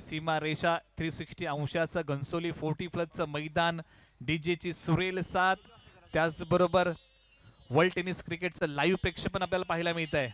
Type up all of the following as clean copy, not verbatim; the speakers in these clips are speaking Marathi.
सीमा रेषा 360 अंशाचं घनसोली 40 प्लसचं मैदान, डीजेची सुरेल साथ, त्याचबरोबर वर्ल्ड टेनिस क्रिकेटचं लाईव्ह प्रेक्षेपण आपल्याला पाहायला मिळत आहे.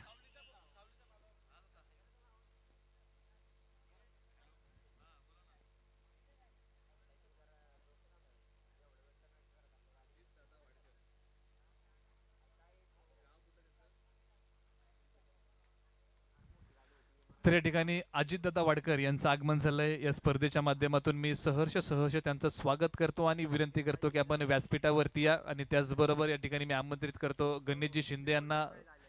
तर या ठिकाणी अजितदादा वाडकर यांचं आगमन झालंय. या स्पर्धेच्या माध्यमातून मी सहर्ष त्यांचं स्वागत करतो आणि विनंती करतो की आपण व्यासपीठावरती या. आणि त्याचबरोबर या ठिकाणी मी आमंत्रित करतो गणेशजी शिंदे यांना.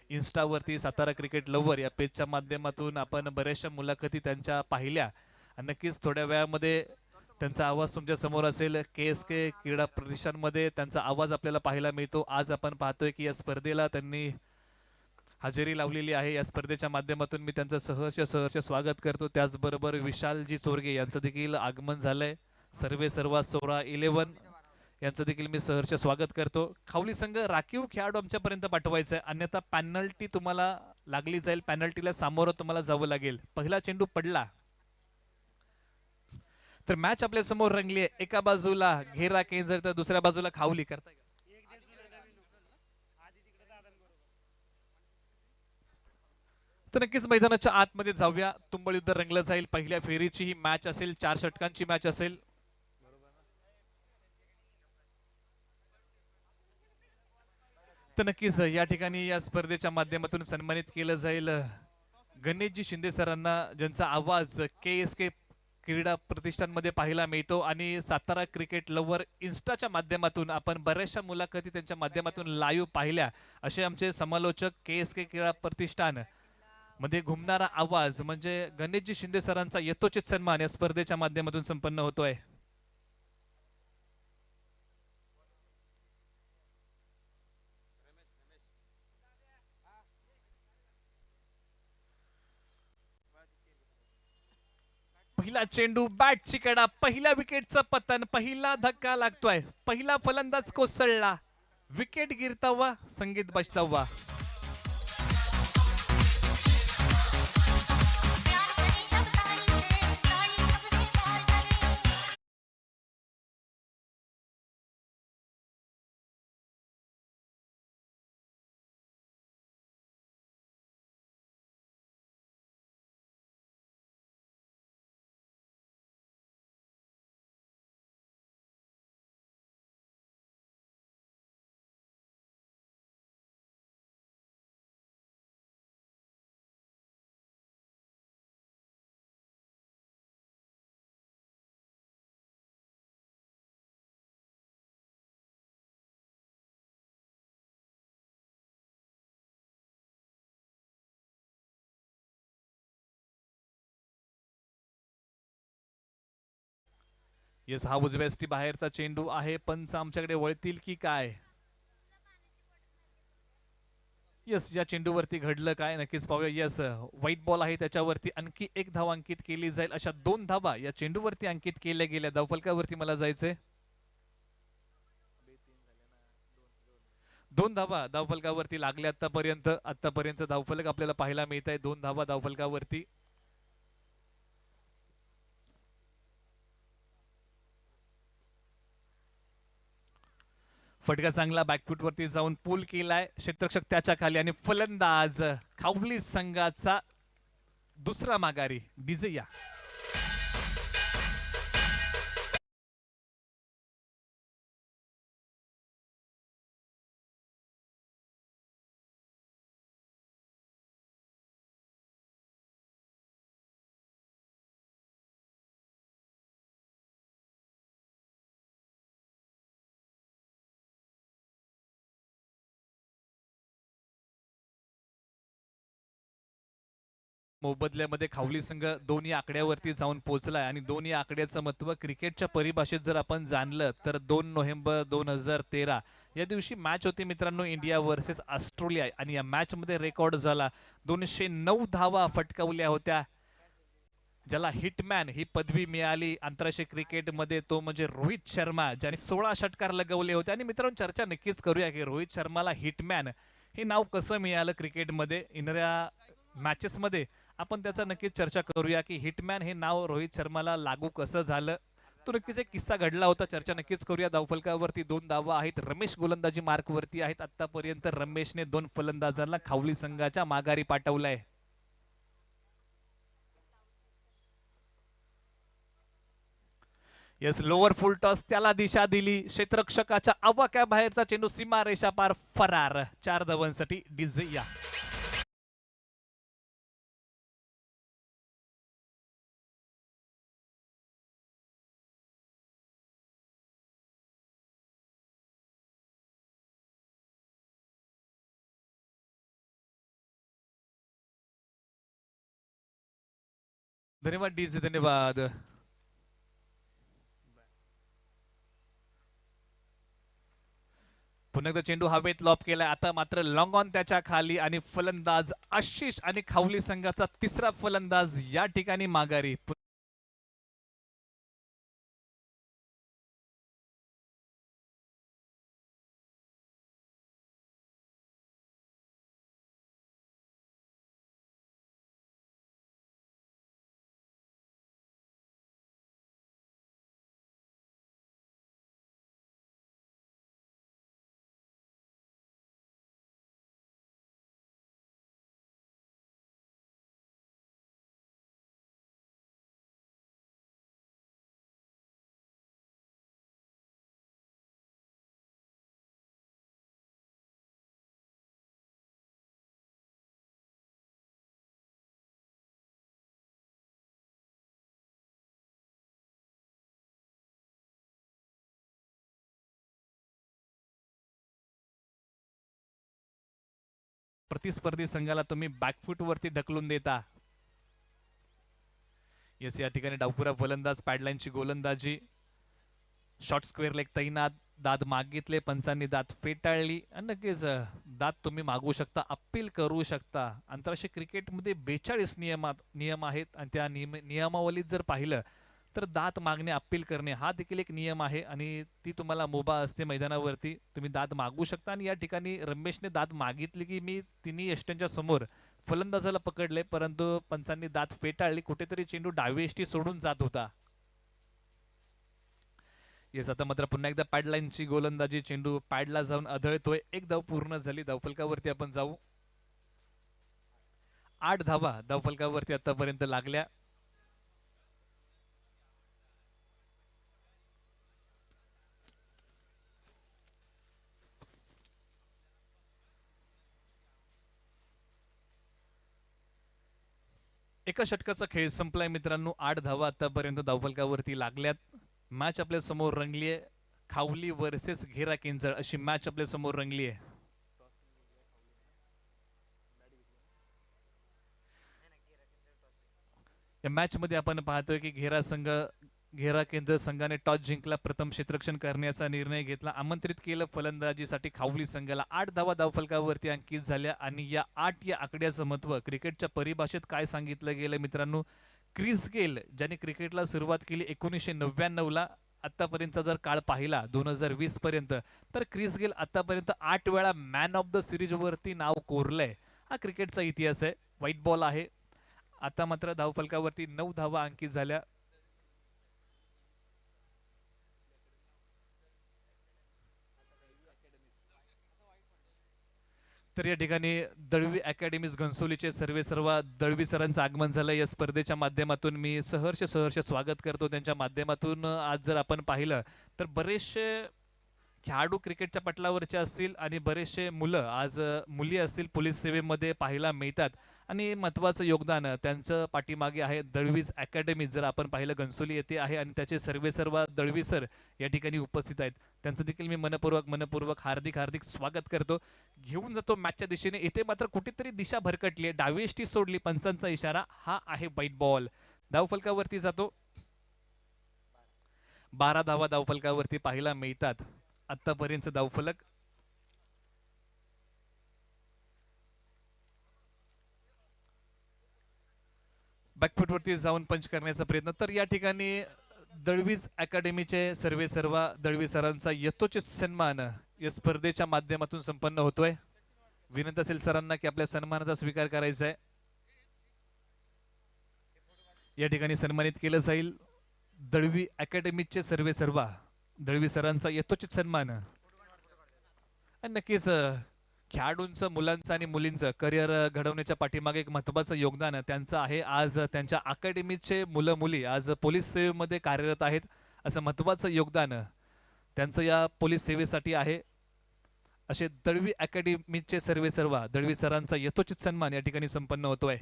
इन्स्टावरती सातारा क्रिकेट लव्हर या पेजच्या माध्यमातून आपण बऱ्याचशा मुलाखती त्यांच्या पाहिल्या आणि नक्कीच थोड्या वेळामध्ये त्यांचा आवाज तुमच्या समोर असेल. KSK क्रीडा प्रतिष्ठानमध्ये त्यांचा आवाज आपल्याला पाहायला मिळतो. आज आपण पाहतोय की या स्पर्धेला त्यांनी हजेरी लावलेली आहे. या स्पर्धेच्या माध्यमातून मी त्यांचं सहर्ष स्वागत करतो. त्याचबरोबर विशालजी चोरगे यांचं देखील आगमन झालंय. सर्वा सोरा 11 यांचं देखील मी सहर्ष स्वागत करतो. खावली संघ राखीव खेळाडू आमच्यापर्यंत पाठवायचा आहे, अन्यथा पॅनल्टी तुम्हाला लागली जाईल. पॅनल्टीला सामोरं तुम्हाला जावं लागेल. पहिला चेंडू पडला तर मॅच आपल्या समोर रंगली आहे. एका बाजूला घेरा केंजर तर दुसऱ्या बाजूला खावली. करता तर नक्कीच मैदानाच्या आतमध्ये जाऊया. तुंबळ युद्ध रंगलं जाईल. पहिल्या फेरीची ही मॅच असेल. 4 षटकांची मॅच असेल. तर नक्कीच या ठिकाणी या स्पर्धेच्या माध्यमातून सन्मानित केलं जाईल गणेशजी शिंदे सरांना, ज्यांचा आवाज KSK क्रीडा प्रतिष्ठानमध्ये पाहायला मिळतो. आणि सातारा क्रिकेट लव्हर इन्स्टाच्या माध्यमातून आपण बऱ्याचशा मुलाखती त्यांच्या माध्यमातून लाईव्ह पाहिल्या. असे आमचे समालोचक KSK क्रीडा प्रतिष्ठान मध्ये घुमणारा आवाज म्हणजे गणेशजी शिंदे सरांचा यथोचित सन्मान या स्पर्धेच्या माध्यमातून संपन्न होतोय. पहिला चेंडू, बॅटची कडा, पहिल्या विकेटचं पतन, पहिला धक्का लागतोय. पहिला फलंदाज कोसळला. विकेट गिरतावा, संगीत बजतावा. येस, हा उजव्यास्ती बाहेरचा चेंडू आहे. पंच आमच्याकडे वळतील की काय? यस, या चेंडूवरती घडलं काय नक्कीच पाहूया. यस, व्हाईट बॉल आहे, त्याच्यावरती आणखी एक धाव अंकित केली जाईल. अशा 2 धावा या चेंडूवरती अंकित केल्या गेल्या. धावफलकावरती मला जायचंय. 2 धावा धावफलकावरती लागल्या आतापर्यंत. आतापर्यंत धावफलक आपल्याला पाहायला मिळत आहे. 2 धावा धावफलकावरती. फटका चांगला बॅकफूट वरती जाऊन पूल केलाय. क्षेत्ररक्षक त्याच्या खाली आणि फलंदाज खावली संघाचा दुसरा माघारी डिझिया. मोबदल्यामध्ये खावली संघ दोन्ही आकड्यावरती जाऊन पोहोचलाय. आणि दोन्ही आकड्याचं महत्व क्रिकेटच्या परिभाषेत जर आपण जाणलं तर 2 नोव्हेंबर 2013 या दिवशी मॅच होती मित्रांनो, इंडिया वर्सेस ऑस्ट्रेलिया. आणि या मॅच मध्ये रेकॉर्ड झाला. 209 धावा फटकावल्या होत्या. ज्याला हिटमॅन ही पदवी मिळाली आंतरराष्ट्रीय क्रिकेटमध्ये तो म्हणजे रोहित शर्मा, ज्याने 16 षटकार लगवले होते. आणि मित्रांनो, चर्चा नक्कीच करूया की रोहित शर्माला हिटमॅन हे नाव कसं मिळालं क्रिकेटमध्ये. येणाऱ्या मॅचेसमध्ये आपण त्याचा नक्कीच चर्चा करूया की हिटमॅन हे नाव रोहित शर्माला लागू कसं झालं. तो नक्कीच एक किस्सा घडला होता, चर्चा नक्कीच करूया. धावफलकावरती 2 धावा आहेत. रमेश गोलंदाजी मार्कवरती आहेत. आतापर्यंत रमेशने 2 फलंदाजांना खावली संघाच्या माघारी पाठवलंय. येस, लोअर फुल टॉस, त्याला दिशा दिली. क्षेत्ररक्षकाच्या आवाक्या बाहेरचा चेंडू सीमा रेषा पार फरार. 4 धावांसाठी डीजे या. धन्यवाद डीजे, धन्यवाद. पुन्हा एकदा चेंडू हवेत लॉप केलाय. आता मात्र लॉंग ऑन त्याच्या खाली आणि फलंदाज आशिष आणि खावली संघाचा तिसरा फलंदाज या ठिकाणी माघारी. प्रतिस्पर्धी संघाला तुम्ही बॅकफूट वरती ढकलून देता. येस, या ठिकाणी डावपुरा फलंदाज, पॅडलाईनची गोलंदाजी, शॉर्ट स्क्वेअर लेग तैनात. दाद मागितले, पंचांनी दाद फेटाळली. नक्कीच दाद तुम्ही मागू शकता, अपील करू शकता. आंतरराष्ट्रीय क्रिकेटमध्ये 42 नियम आहेत आणि त्या नियमावलीत जर पाहिलं तर दाद मागणे, अपील करणे हा देखील एक नियम आहे आणि ती तुम्हाला मुभा असते मैदानावरती. तुम्ही दाद मागू शकता आणि या ठिकाणी रमेशने दाद मागितली की मी तिन्ही यष्ट्यांच्या समोर फलंदाजाला पकडले, परंतु पंचांनी दाद फेटाळली. कुठेतरी चेंडू डावी यष्टी सोडून जात होता. येस, आता मात्र पुन्हा एकदा पॅडलाईनची गोलंदाजी, चेंडू पॅडला जाऊन आदळतोय. 1 धाव पूर्ण झाली. धावफलकावरती आपण जाऊ. 8 धावा धावफलकावरती आतापर्यंत लागल्या. एका षटकाचा खेळ संपलाय मित्रांनो. 8 धावा आतापर्यंत धावफलकावरती लागल्यात. मॅच आपल्या समोर रंगली आहे. खावली वर्सेस घेरा किंजळ अशी मॅच आपल्या समोर रंगली आहे. या मॅच मध्ये आपण पाहतोय की घेरा केंद्र संघाने टॉस जिंकला. प्रथम क्षेत्ररक्षण करण्याचा निर्णय घेतला. आमंत्रित केलं फलंदाजीसाठी खावली संघाला. 8 धावा धावफलकावरती अंकित झाल्या आणि या 8 या आकड्याचं महत्व क्रिकेटच्या परिभाषेत काय सांगितलं गेलं मित्रांनो. क्रिस गेल ज्याने क्रिकेटला सुरुवात केली 1999 ला, आतापर्यंतचा जर काळ पाहिला 2020 पर्यंत, तर क्रिस गेल आतापर्यंत 8 वेळा मॅन ऑफ द सिरीज वरती नाव कोरलंय. हा क्रिकेटचा इतिहास आहे. व्हाईट बॉल आहे. आता मात्र धावफलकावरती 9 धावा अंकित झाल्या. तर या ठिकाणी दळवी अकॅडमीज घनसोलीचे सर्वेसर्वा दळवी सरांचं आगमन झालं. या स्पर्धेच्या माध्यमातून मी सहर्ष स्वागत करतो त्यांच्या माध्यमातून. आज जर आपण पाहिलं तर बरेचसे खेळाडू क्रिकेटच्या पटलावरचे असतील आणि बरेचसे मुलं, आज मुली असतील, पोलीस सेवेमध्ये पाहायला मिळतात आणि महत्त्वाचं योगदान त्यांचं पाठीमागे आहे. दळवीज अकॅडमी जर आपण पाहिलं घनसोली येथे आहे आणि त्याचे सर्वेसर्वा दळवी सर या ठिकाणी उपस्थित आहेत. त्यांचं देखील मी मनपूर्वक हार्दिक स्वागत करतो. घेऊन जातो मॅचच्या दिशेने. इथे मात्र कुठेतरी दिशा भरकटली आहे. डावी यष्टी सोडली. पंचांचा इशारा हा आहे व्हाईट बॉल. धावफलकावरती जातो. 12 धावा धावफलकावरती पाहायला मिळतात. आतापर्यंत धावफलक बॅकफुटवरती जाऊन पंच करण्याचा प्रयत्न. तर या ठिकाणी दळवीज अकॅडमीचे सर्वेसर्वा दळवी सरांचा यथोचित सन्मान या स्पर्धेच्या माध्यमातून संपन्न होतोय. विनंती असेल सरांना की आपल्या सन्मानाचा स्वीकार करायचा आहे. या ठिकाणी सन्मानित केलं जाईल दळवी अकॅडमीचे सर्वे सर्वा दळवी सरांचा यथोचित सन्मान. आणि नक्कीच खेळाडूंचं मुलांचं आणि मुलींचं करिअर घडवण्याच्या पाठीमागे एक महत्त्वाचं योगदान त्यांचं आहे. आज त्यांच्या अकॅडमीचे मुलं मुली आज पोलीस सेवेमध्ये कार्यरत आहेत. असं महत्त्वाचं योगदान त्यांचं या पोलीस सेवेसाठी आहे. असे दळवी अकॅडमीचे सर्वे सर्वा दळवी सरांचा यथोचित सन्मान या ठिकाणी संपन्न होतोय.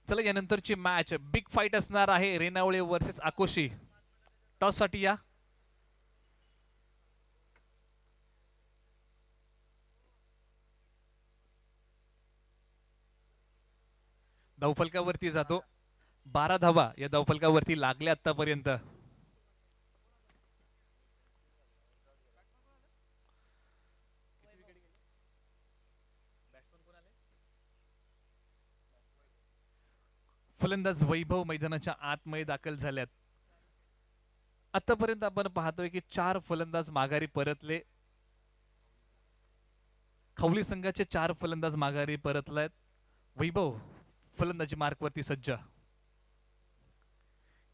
चला यानंतरची मॅच बिग फाईट असणार आहे रेणावळे वर्सेस आकोशी. टॉस साठी या. धावफलकावरती जातो 12 धावा या धावफलकावरती लागल्या आतापर्यंत. फलंदाज वैभव मैदानाच्या आतमध्ये दाखल झाल्यात. आतापर्यंत आपण पाहतोय की 4 फलंदाज माघारी परतले. खवली संघाचे 4 फलंदाज माघारी परतलेत. वैभव फलंदाजी मार्कवरती सज्ज.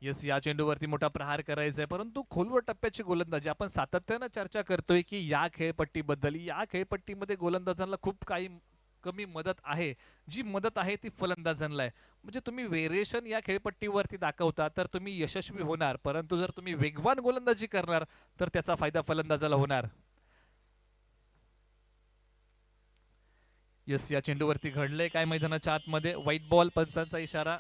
यस या चेंडूवरती मोठा प्रहार करायचा आहे परंतु खोलवर टप्प्याची गोलंदाजी आपण सातत्यानं चर्चा करतोय की या खेळपट्टीबद्दल. या खेळपट्टीमध्ये गोलंदाजांना खूप काही कमी मदत आहे. जी मदत आहे ती फलंदाजांना आहे. म्हणजे तुम्ही व्हेरिएशन या खेळपट्टीवरती दाखवता तर तुम्ही यशस्वी होणार परंतु जर तुम्ही वेगवान गोलंदाजी करणार तर त्याचा फायदा फलंदाजाला होणार. यस या चेंडूवरती घडलंय काय मैदानाच्या आतमध्ये. व्हाईट बॉल पंचांचा इशारा.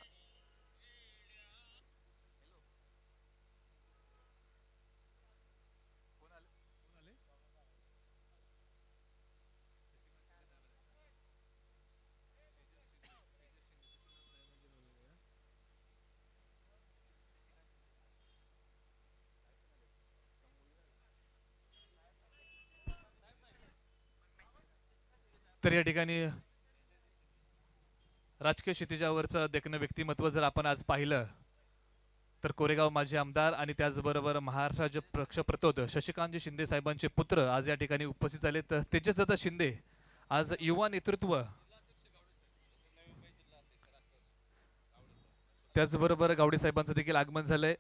तर या ठिकाणी राजकीय क्षितिजावरचं देखणं व्यक्तिमत्व जर आपण आज पाहिलं तर कोरेगाव माजी आमदार आणि त्याचबरोबर महाराष्ट्र पक्षप्रतोद शशिकांतजी शिंदे साहेबांचे पुत्र आज या ठिकाणी उपस्थित झाले. तर तेजसदादा शिंदे आज युवा नेतृत्व त्याचबरोबर गावडे साहेबांचं देखील आगमन झालंय.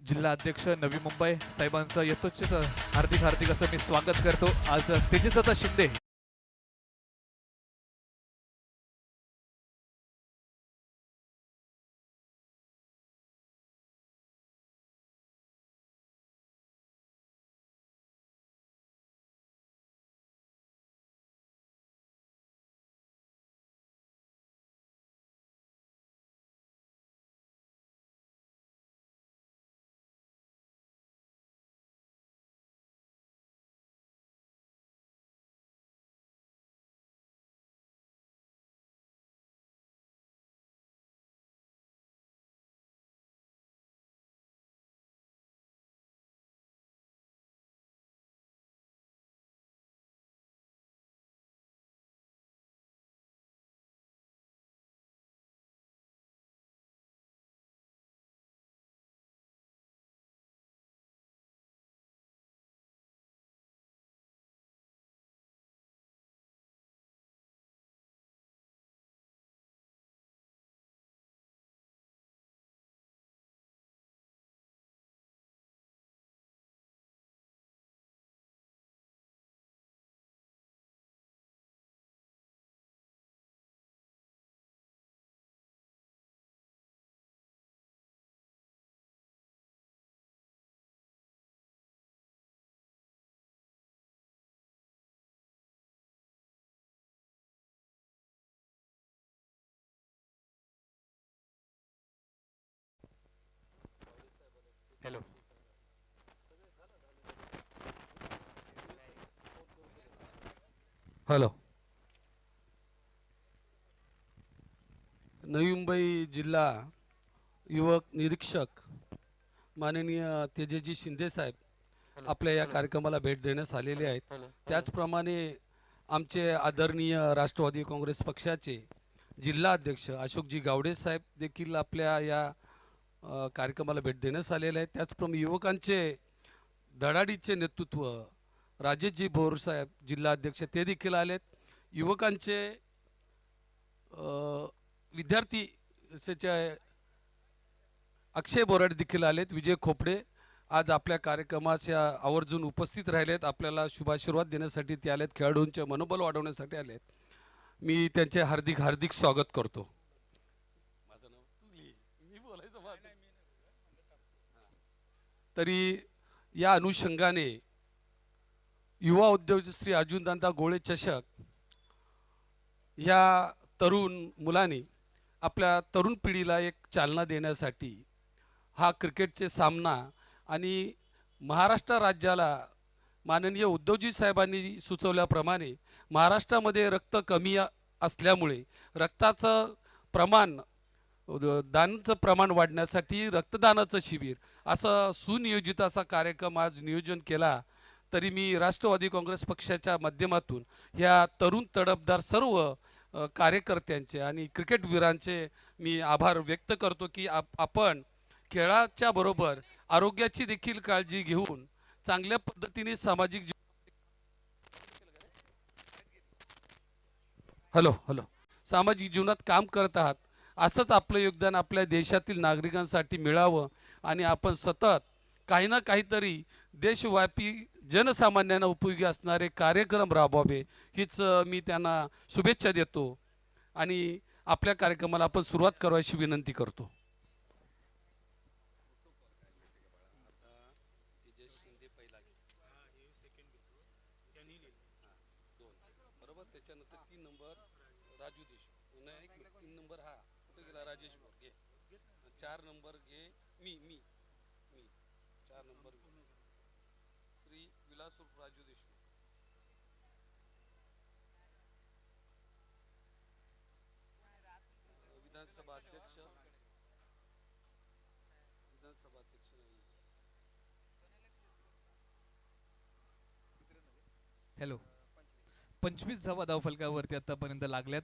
जिल्हा अध्यक्ष नवी मुंबई साहेबांचं यथोचित हार्दिक हार्दिक असं मी स्वागत करतो. आज तेजसदादा शिंदे हॅलो हॅलो नवी मुंबई जिल्हा युवक निरीक्षक माननीय तेजसजी शिंदे साहेब आपल्या या कार्यक्रमाला भेट देण्यास आलेले आहेत. त्याचप्रमाणे आमचे आदरणीय राष्ट्रवादी काँग्रेस पक्षाचे जिल्हा अध्यक्ष अशोकजी गावडे साहेब देखील आपल्या या कार्यक्रमाला भेट देण्यास आलेले आहेत. त्याचप्रमाणे युवकांचे धडाडीचे नेतृत्व राजेशजी बोर साहेब जिल्हा अध्यक्ष ते देखील आलेत. युवकांचे विद्यार्थी अक्षय बोराडे देखील आलेत, विजय खोपडे आज आपल्या कार्यक्रमाच्या आवर्जून उपस्थित राहिलेत, आपल्याला शुभाशीर्वाद देण्यासाठी ते आलेत, खेळाडूंचे मनोबल वाढवण्यासाठी आलेत. मी त्यांचे हार्दिक हार्दिक स्वागत करतो. माझं नाव मी बोलायचं तरी या अनुषंगाने युवा उद्योजक श्री अर्जुनदादा गोळे चषक या तरुण मुलांनी आपल्या तरुण पिढीला एक चालना देण्यासाठी हा क्रिकेटचे सामना आणि महाराष्ट्र राज्याला माननीय उद्धवजी साहेबांनी सुचवल्याप्रमाणे महाराष्ट्रामध्ये रक्त कमी असल्यामुळे रक्ताचं प्रमाण दानाचं प्रमाण वाढण्यासाठी रक्तदानाचं शिबिर असा सुनियोजित असा कार्यक्रम आज नियोजन केला. तरी मी राष्ट्रवादी काँग्रेस पक्षाच्या माध्यमातून ह्या तरुण तडफदार सर्व कार्यकर्त्यांचे आणि क्रिकेटवीरांचे मी आभार व्यक्त करतो की आपण खेळाच्या बरोबर आरोग्याची देखील काळजी घेऊन चांगल्या पद्धतीने सामाजिक सामाजिक जीवनात काम करत आहात. असंच आपलं योगदान आपल्या देशातील नागरिकांसाठी मिळावं आणि आपण सतत काही ना काहीतरी देशव्यापी जनसामान्यांना उपयोगी असणारे कार्यक्रम राबवावे हीच मी त्यांना शुभेच्छा देतो आणि आपल्या कार्यक्रमाला आपण सुरुवात करायची विनंती करतो. त्याच्यानंतर 3 नंबर राजू देशमुख, नाही 3 नंबर हा कुठे गेला राजेश घे, 4 नंबर घे मी 4 नंबर श्री विलास उर्फ राजू देशमुख, विधानसभा अध्यक्ष नाही. हॅलो, 25 धावा धावफलकावरती आतापर्यंत लागल्यात.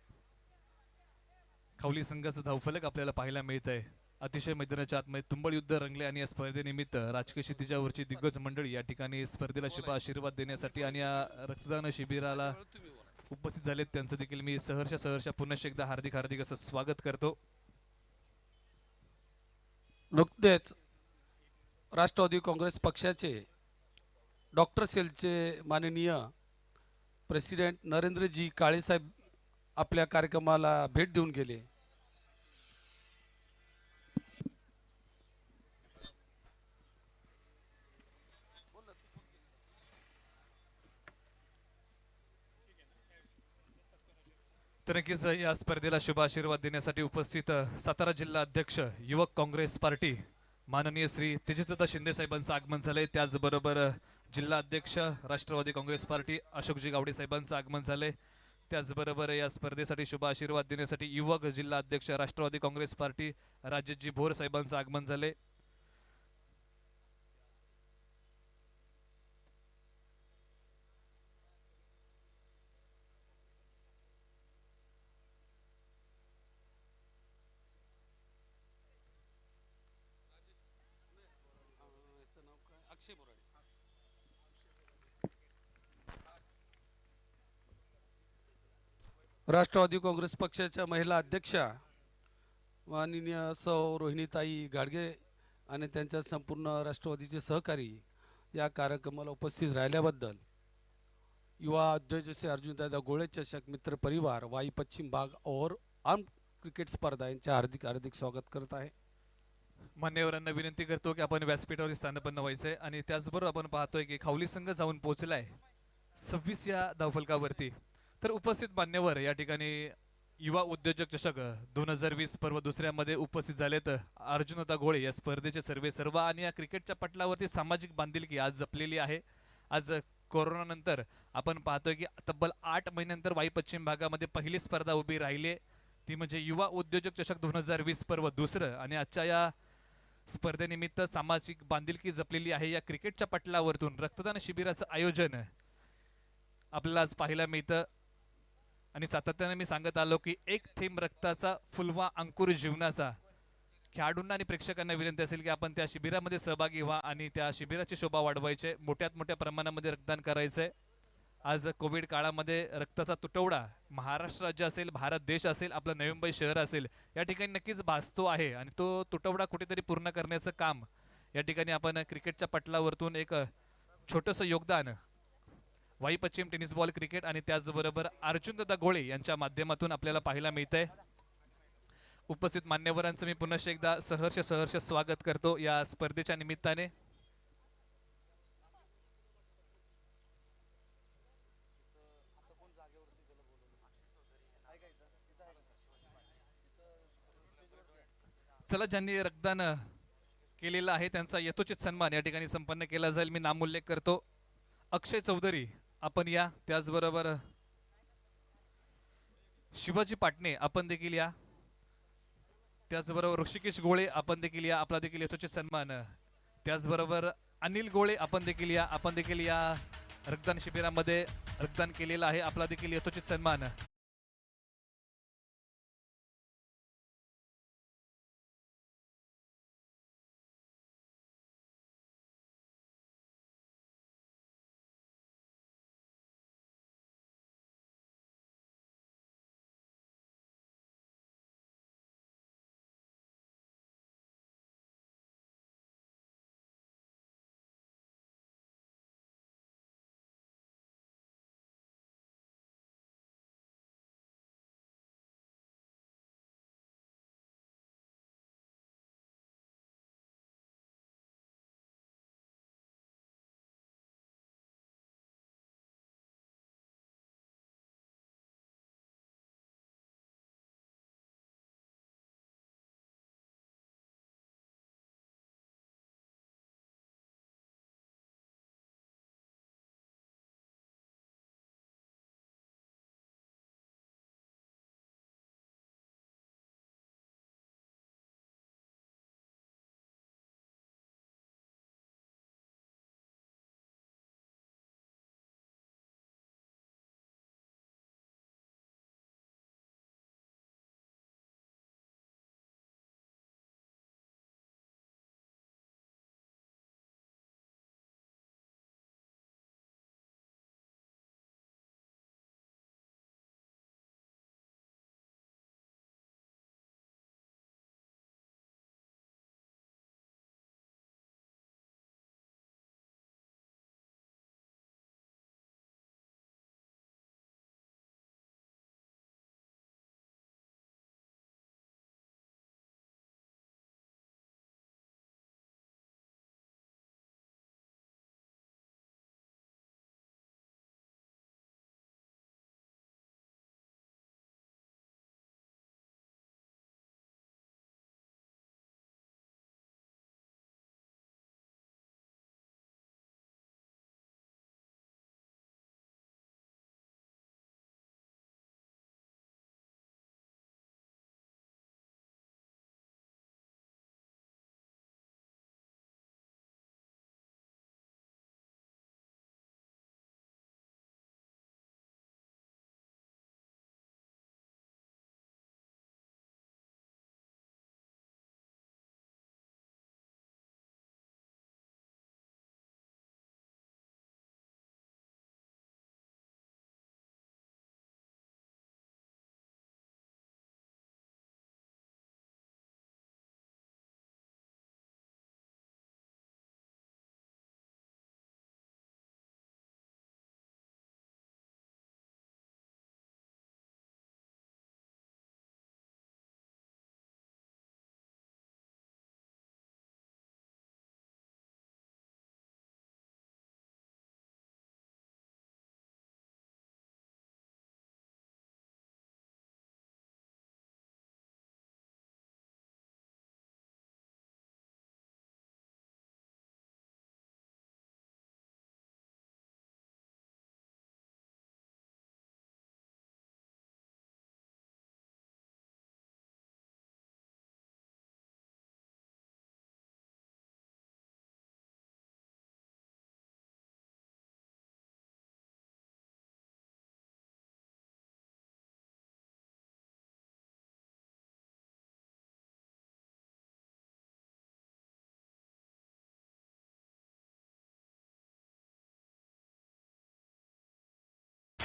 खावली संघाचं धावफलक आपल्याला पाहायला मिळत आहे. अतिशय मैदानाच्या आतमध्ये तुंबळ युद्ध रंगले आणि या स्पर्धेनिमित्त राजकीय क्षितिजावरची दिग्गज मंडळी या ठिकाणी स्पर्धेला शुभ आशीर्वाद देण्यासाठी आणि या रक्तदान शिबिराला उपस्थित झालेत. त्यांचं देखील मी सहर्ष पुन्हा एकदा हार्दिक हार्दिक असं स्वागत करतो. नुकतेच राष्ट्रवादी काँग्रेस पक्षाचे डॉक्टर सेलचे माननीय प्रेसिडेंट नरेंद्रजी काळेसाहेब आपल्या कार्यक्रमाला भेट देऊन गेले. तर नक्कीच या स्पर्धेला शुभ आशीर्वाद देण्यासाठी उपस्थित सातारा जिल्हा अध्यक्ष युवक काँग्रेस पार्टी माननीय श्री तेजस्विता शिंदे साहेबांचं आगमन झालंय. त्याचबरोबर जिल्हा अध्यक्ष राष्ट्रवादी काँग्रेस पार्टी अशोकजी गावडे साहेबांचं आगमन झालंय. त्याचबरोबर या स्पर्धेसाठी शुभ आशीर्वाद देण्यासाठी युवक जिल्हा अध्यक्ष राष्ट्रवादी काँग्रेस पार्टी राजेशजी भोर साहेबांचं आगमन झालंय. अक्षय बोराडे. राष्ट्रवादी काँग्रेस पक्षाच्या महिला अध्यक्षा माननीय सौ रोहिणीताई गाडगे आणि त्यांच्या संपूर्ण राष्ट्रवादीचे सहकारी या कार्यक्रमाला उपस्थित राहिल्याबद्दल युवा उद्योजक अर्जुनदादा गोळे चषक मित्र परिवार वाई पश्चिम भाग और आर्म क्रिकेट स्पर्धा यांचे हार्दिक हार्दिक स्वागत करत आहे. मान्यवरांना विनंती करतो की आपण व्यासपीठावर स्थानपन्न व्हायचंय आणि त्याचबरोबर आपण पाहतोय की खावली संघ जाऊन पोहोचलाय 26 या धावफलकावरती. तर उपस्थित मान्यवर या ठिकाणी युवा उद्योजक चषक 2020 पर्व दुसऱ्यामध्ये उपस्थित झालेत. अर्जुनदादा गोळे या स्पर्धेचे सर्व आणि या क्रिकेटच्या पटलावरती सामाजिक बांधिलकी आज जपलेली आहे. आज कोरोना नंतर आपण पाहतोय की तब्बल 8 महिन्यानंतर वाई पश्चिम भागामध्ये पहिली स्पर्धा उभी राहिली, ती म्हणजे युवा उद्योजक चषक 2020 पर्व दुसरं. आणि आजच्या या स्पर्धेनिमित्त सामाजिक बांधिलकी जपलेली आहे. या क्रिकेटच्या पटलावरतून रक्तदान शिबिराचं आयोजन आपल्याला आज पाहायला मिळतं आणि सातत्याने मी सांगत आलो की एक थेंब रक्ताचा फुलवा अंकुर जीवनाचा. खेळाडूंना आणि प्रेक्षकांना विनंती असेल की आपण त्या शिबिरामध्ये सहभागी व्हा आणि त्या शिबिराची शोभा वाढवायचे, मोठ्यात मोठ्या प्रमाणामध्ये रक्तदान करायचंय. आज कोविड काळामध्ये रक्ताचा तुटवडा महाराष्ट्र राज्य असेल, भारत देश असेल, आपलं नवी मुंबई शहर असेल, या ठिकाणी नक्कीच भासतो आहे आणि तो तुटवडा कुठेतरी पूर्ण करण्याचं काम या ठिकाणी आपण क्रिकेटच्या पटलावरतून एक छोटंसं योगदान वाई पश्चिम टेनिस बॉल क्रिकेट आणि त्याचबरोबर अर्जुनदादा गोळे यांच्या माध्यमातून आपल्याला पाहायला मिळतंय. उपस्थित मान्यवरांचं मी पुन्हा एकदा सहर्ष स्वागत करतो या स्पर्धेच्या निमित्ताने. चला, ज्यांनी रक्तदान केलेलं आहे त्यांचा यथोचित सन्मान या ठिकाणी संपन्न केला जाईल. मी नामोल्लेख करतो. अक्षय चौधरी आपण या, त्याचबरोबर शिवाजी पाटणे आपण देखील या, त्याचबरोबर ऋषिकेश गोळे आपण देखील या, आपला देखील यथोचित सन्मान. त्याचबरोबर अनिल गोळे आपण देखील या, आपण देखील या रक्तदान शिबिरामध्ये रक्तदान केलेलं आहे, आपला देखील यथोचित सन्मान.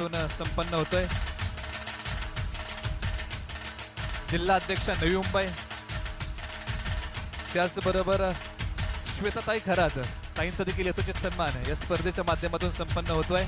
माध्यमातून संपन्न होतोय. जिल्हा अध्यक्ष नवी मुंबई, त्याचबरोबर श्वेताताई खरात ताईंचा देखील यथोचित सन्मान या स्पर्धेच्या माध्यमातून संपन्न होतोय.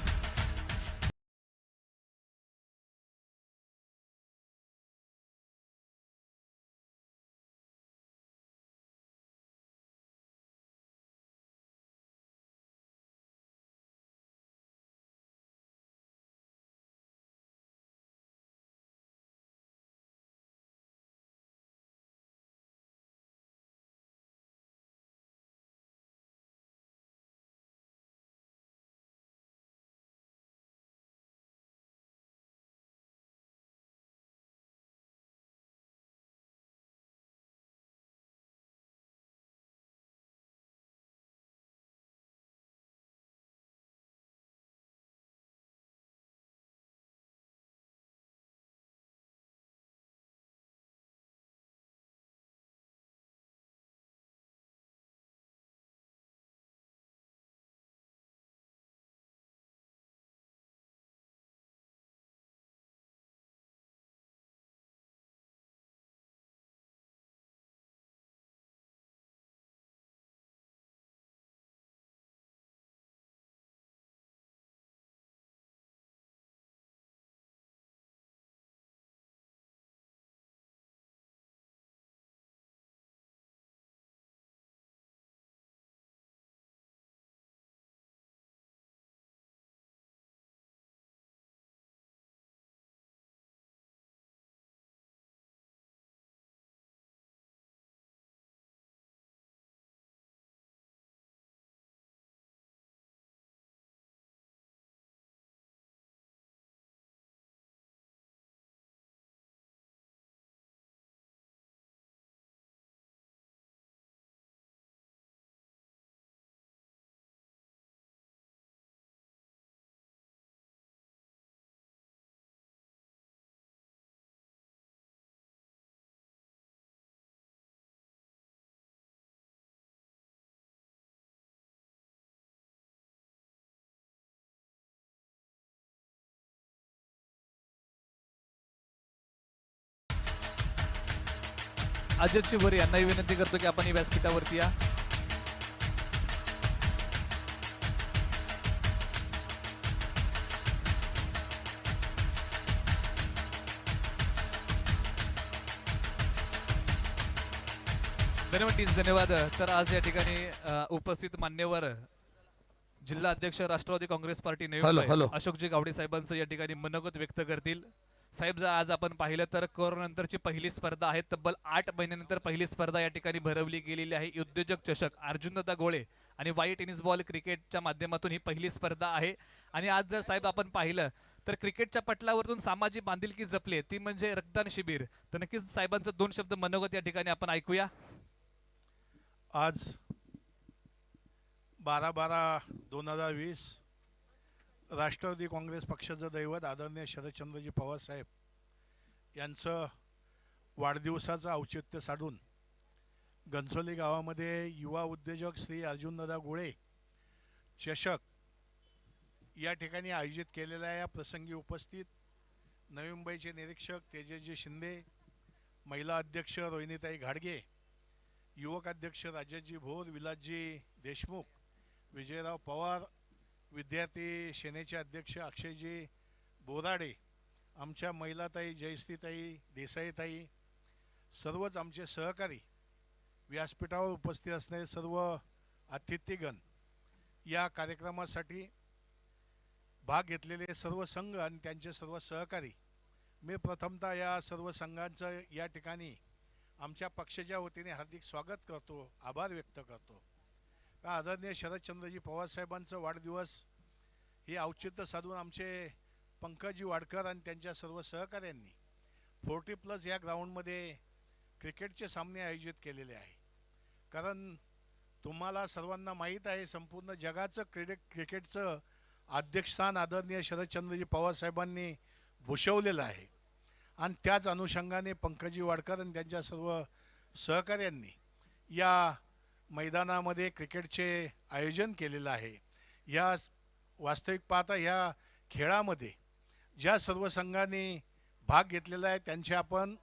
अजय चिवर यांनाही विनंती करतो की आपण व्यासपीठावरती या. धन्यवाद. तर आज या ठिकाणी उपस्थित मान्यवर जिल्हा अध्यक्ष राष्ट्रवादी काँग्रेस पार्टी नवी मुंबई अशोकजी गावडे साहेबांचं या ठिकाणी मनोगत व्यक्त करतील. साहेब, जर आज आपण पाहिलं तर कोरोना नंतरची पहिली स्पर्धा आहे. तब्बल 8 महिन्यानंतर पहिली स्पर्धा या ठिकाणी भरवली गेलेली आहे. उद्योजक चषक अर्जुनदादा गोळे आणि वाई टेनिस बॉल क्रिकेटच्या माध्यमातून ही पहिली स्पर्धा आहे. आणि आज जर साहेब आपण पाहिलं तर क्रिकेटच्या पटलावरतून सामाजिक बांधिलकी जपली ती म्हणजे रक्तदान शिबिर. तर नक्कीच साहेबांचं 2 शब्द मनोगत या ठिकाणी आपण ऐकूया. आज 12/12/2020 राष्ट्रवादी काँग्रेस पक्षाचं दैवत आदरणीय शरदचंद्रजी पवार साहेब यांचं वाढदिवसाचं औचित्य साधून घनसोली गावामध्ये युवा उद्योजक श्री अर्जुनदादा गोळे चषक या ठिकाणी आयोजित केलेल्या या प्रसंगी उपस्थित नवी मुंबईचे निरीक्षक तेजसजी शिंदे, महिला अध्यक्ष रोहिणीताई घाडगे, युवक अध्यक्ष राजेशजी भोर, विलासजी देशमुख, विजयराव पवार, विद्यार्थी सेनेचे अध्यक्ष अक्षयजी बोराडे, आमच्या महिलाताई जयश्रीताई देसाईताई, सर्वच आमचे सहकारी, व्यासपीठावर उपस्थित असणारे सर्व अतिथीगण, या कार्यक्रमासाठी भाग घेतलेले सर्व संघ आणि त्यांचे सर्व सहकारी, मी प्रथमतः या सर्व संघांचं या ठिकाणी आमच्या पक्षाच्या वतीने हार्दिक स्वागत करतो, आभार व्यक्त करतो. आदरणीय शरदचंद्रजी पवारसाहेबांचा वाढदिवस हे औचित्य साधून आमचे पंकजी वाडकर आणि त्यांच्या सर्व सहकाऱ्यांनी 40+ या ग्राउंडमध्ये क्रिकेटचे सामने आयोजित केलेले आहे. कारण तुम्हाला सर्वांना माहीत आहे संपूर्ण जगाचं क्रिकेटचं अध्यक्षस्थान आदरणीय शरदचंद्रजी पवारसाहेबांनी भूषवलेलं आहे. आणि त्याच अनुषंगाने पंकजी वाडकर आणि त्यांच्या सर्व सहकाऱ्यांनी या मैदानामध्ये क्रिकेटचे आयोजन केलेलं आहे. या वास्तविक पाहता ह्या खेळामध्ये ज्या सर्व संघांनी भाग घेतलेला आहे त्यांचे आपण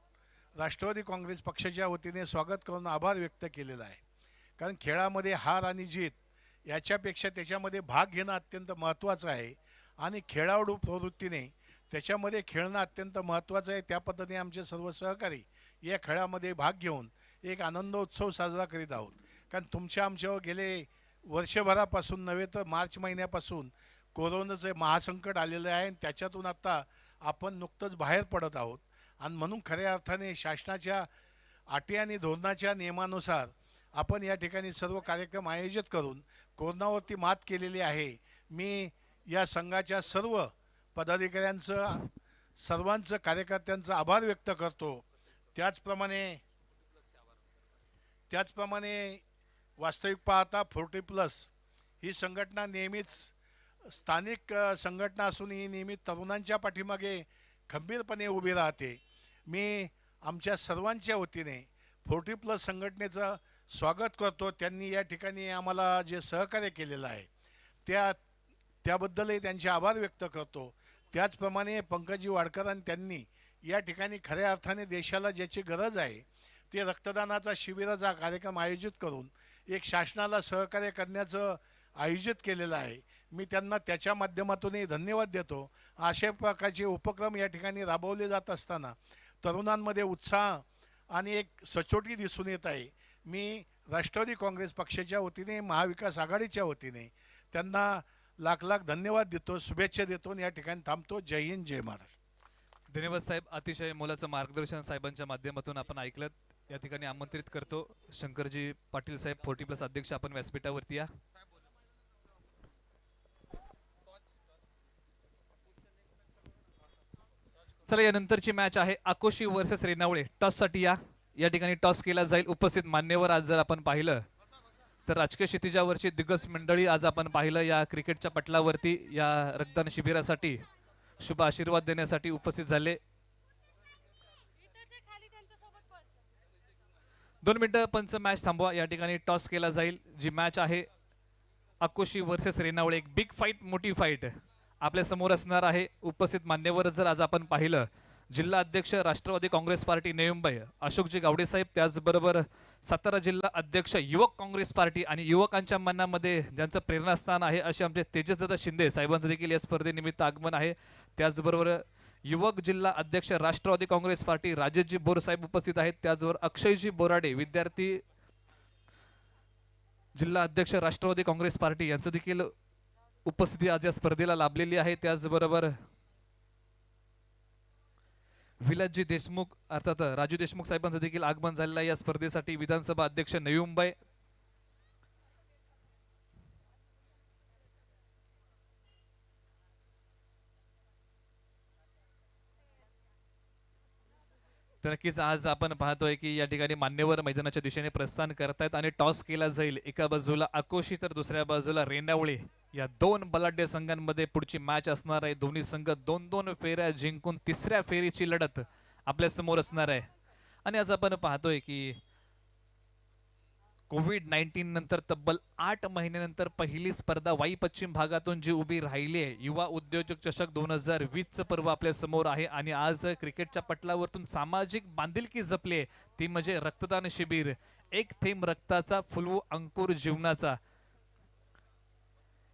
राष्ट्रवादी काँग्रेस पक्षाच्या वतीने स्वागत करून आभार व्यक्त केलेला आहे. कारण खेळामध्ये हार आणि जीत याच्यापेक्षा त्याच्यामध्ये भाग घेणं अत्यंत महत्त्वाचं आहे आणि खेळाडू प्रवृत्तीने त्याच्यामध्ये खेळणं अत्यंत महत्त्वाचं आहे. त्या पद्धतीने आमचे सर्व सहकारी या खेळामध्ये भाग घेऊन एक आनंदोत्सव साजरा करीत आहोत. कारण तुमच्या आमच्यावर गेले वर्षभरापासून नव्हे तर मार्च महिन्यापासून कोरोनाचं महासंकट आलेलं आहे आणि त्याच्यातून आत्ता आपण नुकतंच बाहेर पडत आहोत. आणि म्हणून खऱ्या अर्थाने शासनाच्या अटी आणि धोरणाच्या नियमानुसार आपण या ठिकाणी सर्व कार्यक्रम आयोजित करून कोरोनावरती मात केलेली आहे. मी या संघाच्या सर्व पदाधिकाऱ्यांचं सर्वांचं कार्यकर्त्यांचा आभार व्यक्त करतो. त्याचप्रमाणे वास्तविक पाहता 40+ ही संघटना नेहमीच स्थानिक संघटना असून ही नेहमी तरुणांच्या पाठीमागे खंबीरपणे उभी राहते. मी आमच्या सर्वांच्या वतीने 40+ संघटनेचं स्वागत करतो. त्यांनी या ठिकाणी आम्हाला जे सहकार्य केलेलं आहे त्याबद्दलही त्यांचे आभार व्यक्त करतो. त्याचप्रमाणे पंकजी वाडकरांनी त्यांनी या ठिकाणी खऱ्या अर्थाने देशाला ज्याची गरज आहे ते रक्तदानाचा शिबिराचा कार्यक्रम आयोजित करून एक शासनाला सहकार्य करण्याचं आयोजित केलेलं आहे. मी त्यांना त्याच्या माध्यमातूनही धन्यवाद देतो. अशा प्रकारचे उपक्रम या ठिकाणी राबवले जात असताना तरुणांमध्ये उत्साह आणि एक सचोटी दिसून येत आहे. मी राष्ट्रवादी काँग्रेस पक्षाच्या वतीने महाविकास आघाडीच्या वतीने त्यांना लाख लाख धन्यवाद देतो, शुभेच्छा देतो आणि या ठिकाणी थांबतो. जय हिंद, जय महाराष्ट्र. धन्यवाद साहेब. अतिशय मोलाचं मार्गदर्शन साहेबांच्या माध्यमातून आपण ऐकलं. या ठिकाणी आमंत्रित करतो शंकरजी पाटील साहेब 40+ अध्यक्ष, आपण व्यासपीठावरती या. चला, यानंतरची मॅच आहे आकोशी वर्सेस रेणावळे. टॉससाठी या ठिकाणी टॉस केला जाईल. उपस्थित मान्यवर आज जर आपण पाहिलं तर राजकीय क्षितिजावरची दिग्गज मंडळी आज आपण पाहिलं या क्रिकेटच्या पटलावरती या रक्तदान शिबिरासाठी शुभ आशीर्वाद देण्यासाठी उपस्थित झाले. 2 मिनिटं पंच मॅच थांबवा. या ठिकाणी टॉस केला जाईल. जी मॅच आहे आकोशी वर्सेस रेणावळे, एक बिग फाईट, मोठी फाईट आपल्या समोर असणार आहे. उपस्थित मान्यवर जर आज आपण पाहिलं, जिल्हा अध्यक्ष राष्ट्रवादी काँग्रेस पार्टी नवी मुंबई अशोकजी गावडे साहेब, त्याचबरोबर सातारा जिल्हा अध्यक्ष युवक काँग्रेस पार्टी आणि युवकांच्या मनामध्ये ज्यांचं प्रेरणास्थान आहे असे आमचे तेजसदादा शिंदे साहेबांचं देखील या स्पर्धेनिमित्त आगमन आहे. त्याचबरोबर युवक जिल्हा अध्यक्ष राष्ट्रवादी काँग्रेस पार्टी राजेशजी बोर साहेब उपस्थित आहेत. त्याचबरोबर अक्षयजी बोराडे विद्यार्थी जिल्हा अध्यक्ष राष्ट्रवादी काँग्रेस पार्टी यांचं देखील उपस्थिती आज या स्पर्धेला लाभलेली आहे. त्याचबरोबर विलासजी देशमुख अर्थात राजू देशमुख साहेबांचं देखील आगमन झालेलं आहे या स्पर्धेसाठी. विधानसभा अध्यक्ष नवी मुंबई, तर नक्कीच आज आपण पाहतोय की या ठिकाणी मान्यवर मैदानाच्या दिशेने प्रस्थान करतायत आणि टॉस केला जाईल. एका बाजूला आकोशी तर दुसऱ्या बाजूला रेणावळे. या 2 बलाढ्य संघांमध्ये पुढची मॅच असणार आहे. दोन्ही संघ 2-2 फेऱ्या जिंकून तिसऱ्या फेरीची लढत आपल्या समोर असणार आहे. आणि आज आपण पाहतोय की कोविड-19 नंतर तब्बल 8 महिन्यानंतर पहिली स्पर्धा वाई पश्चिम भागातून जी उभी राहिली आहे, युवा उद्योजक चषक 2020चं पर्व आपल्या समोर आहे. आणि आज क्रिकेटच्या पटलावरतून सामाजिक बांधिलकी जपली आहे, ती म्हणजे रक्तदान शिबिर. एक थेंब रक्ताचा फुलवू अंकुर जीवनाचा,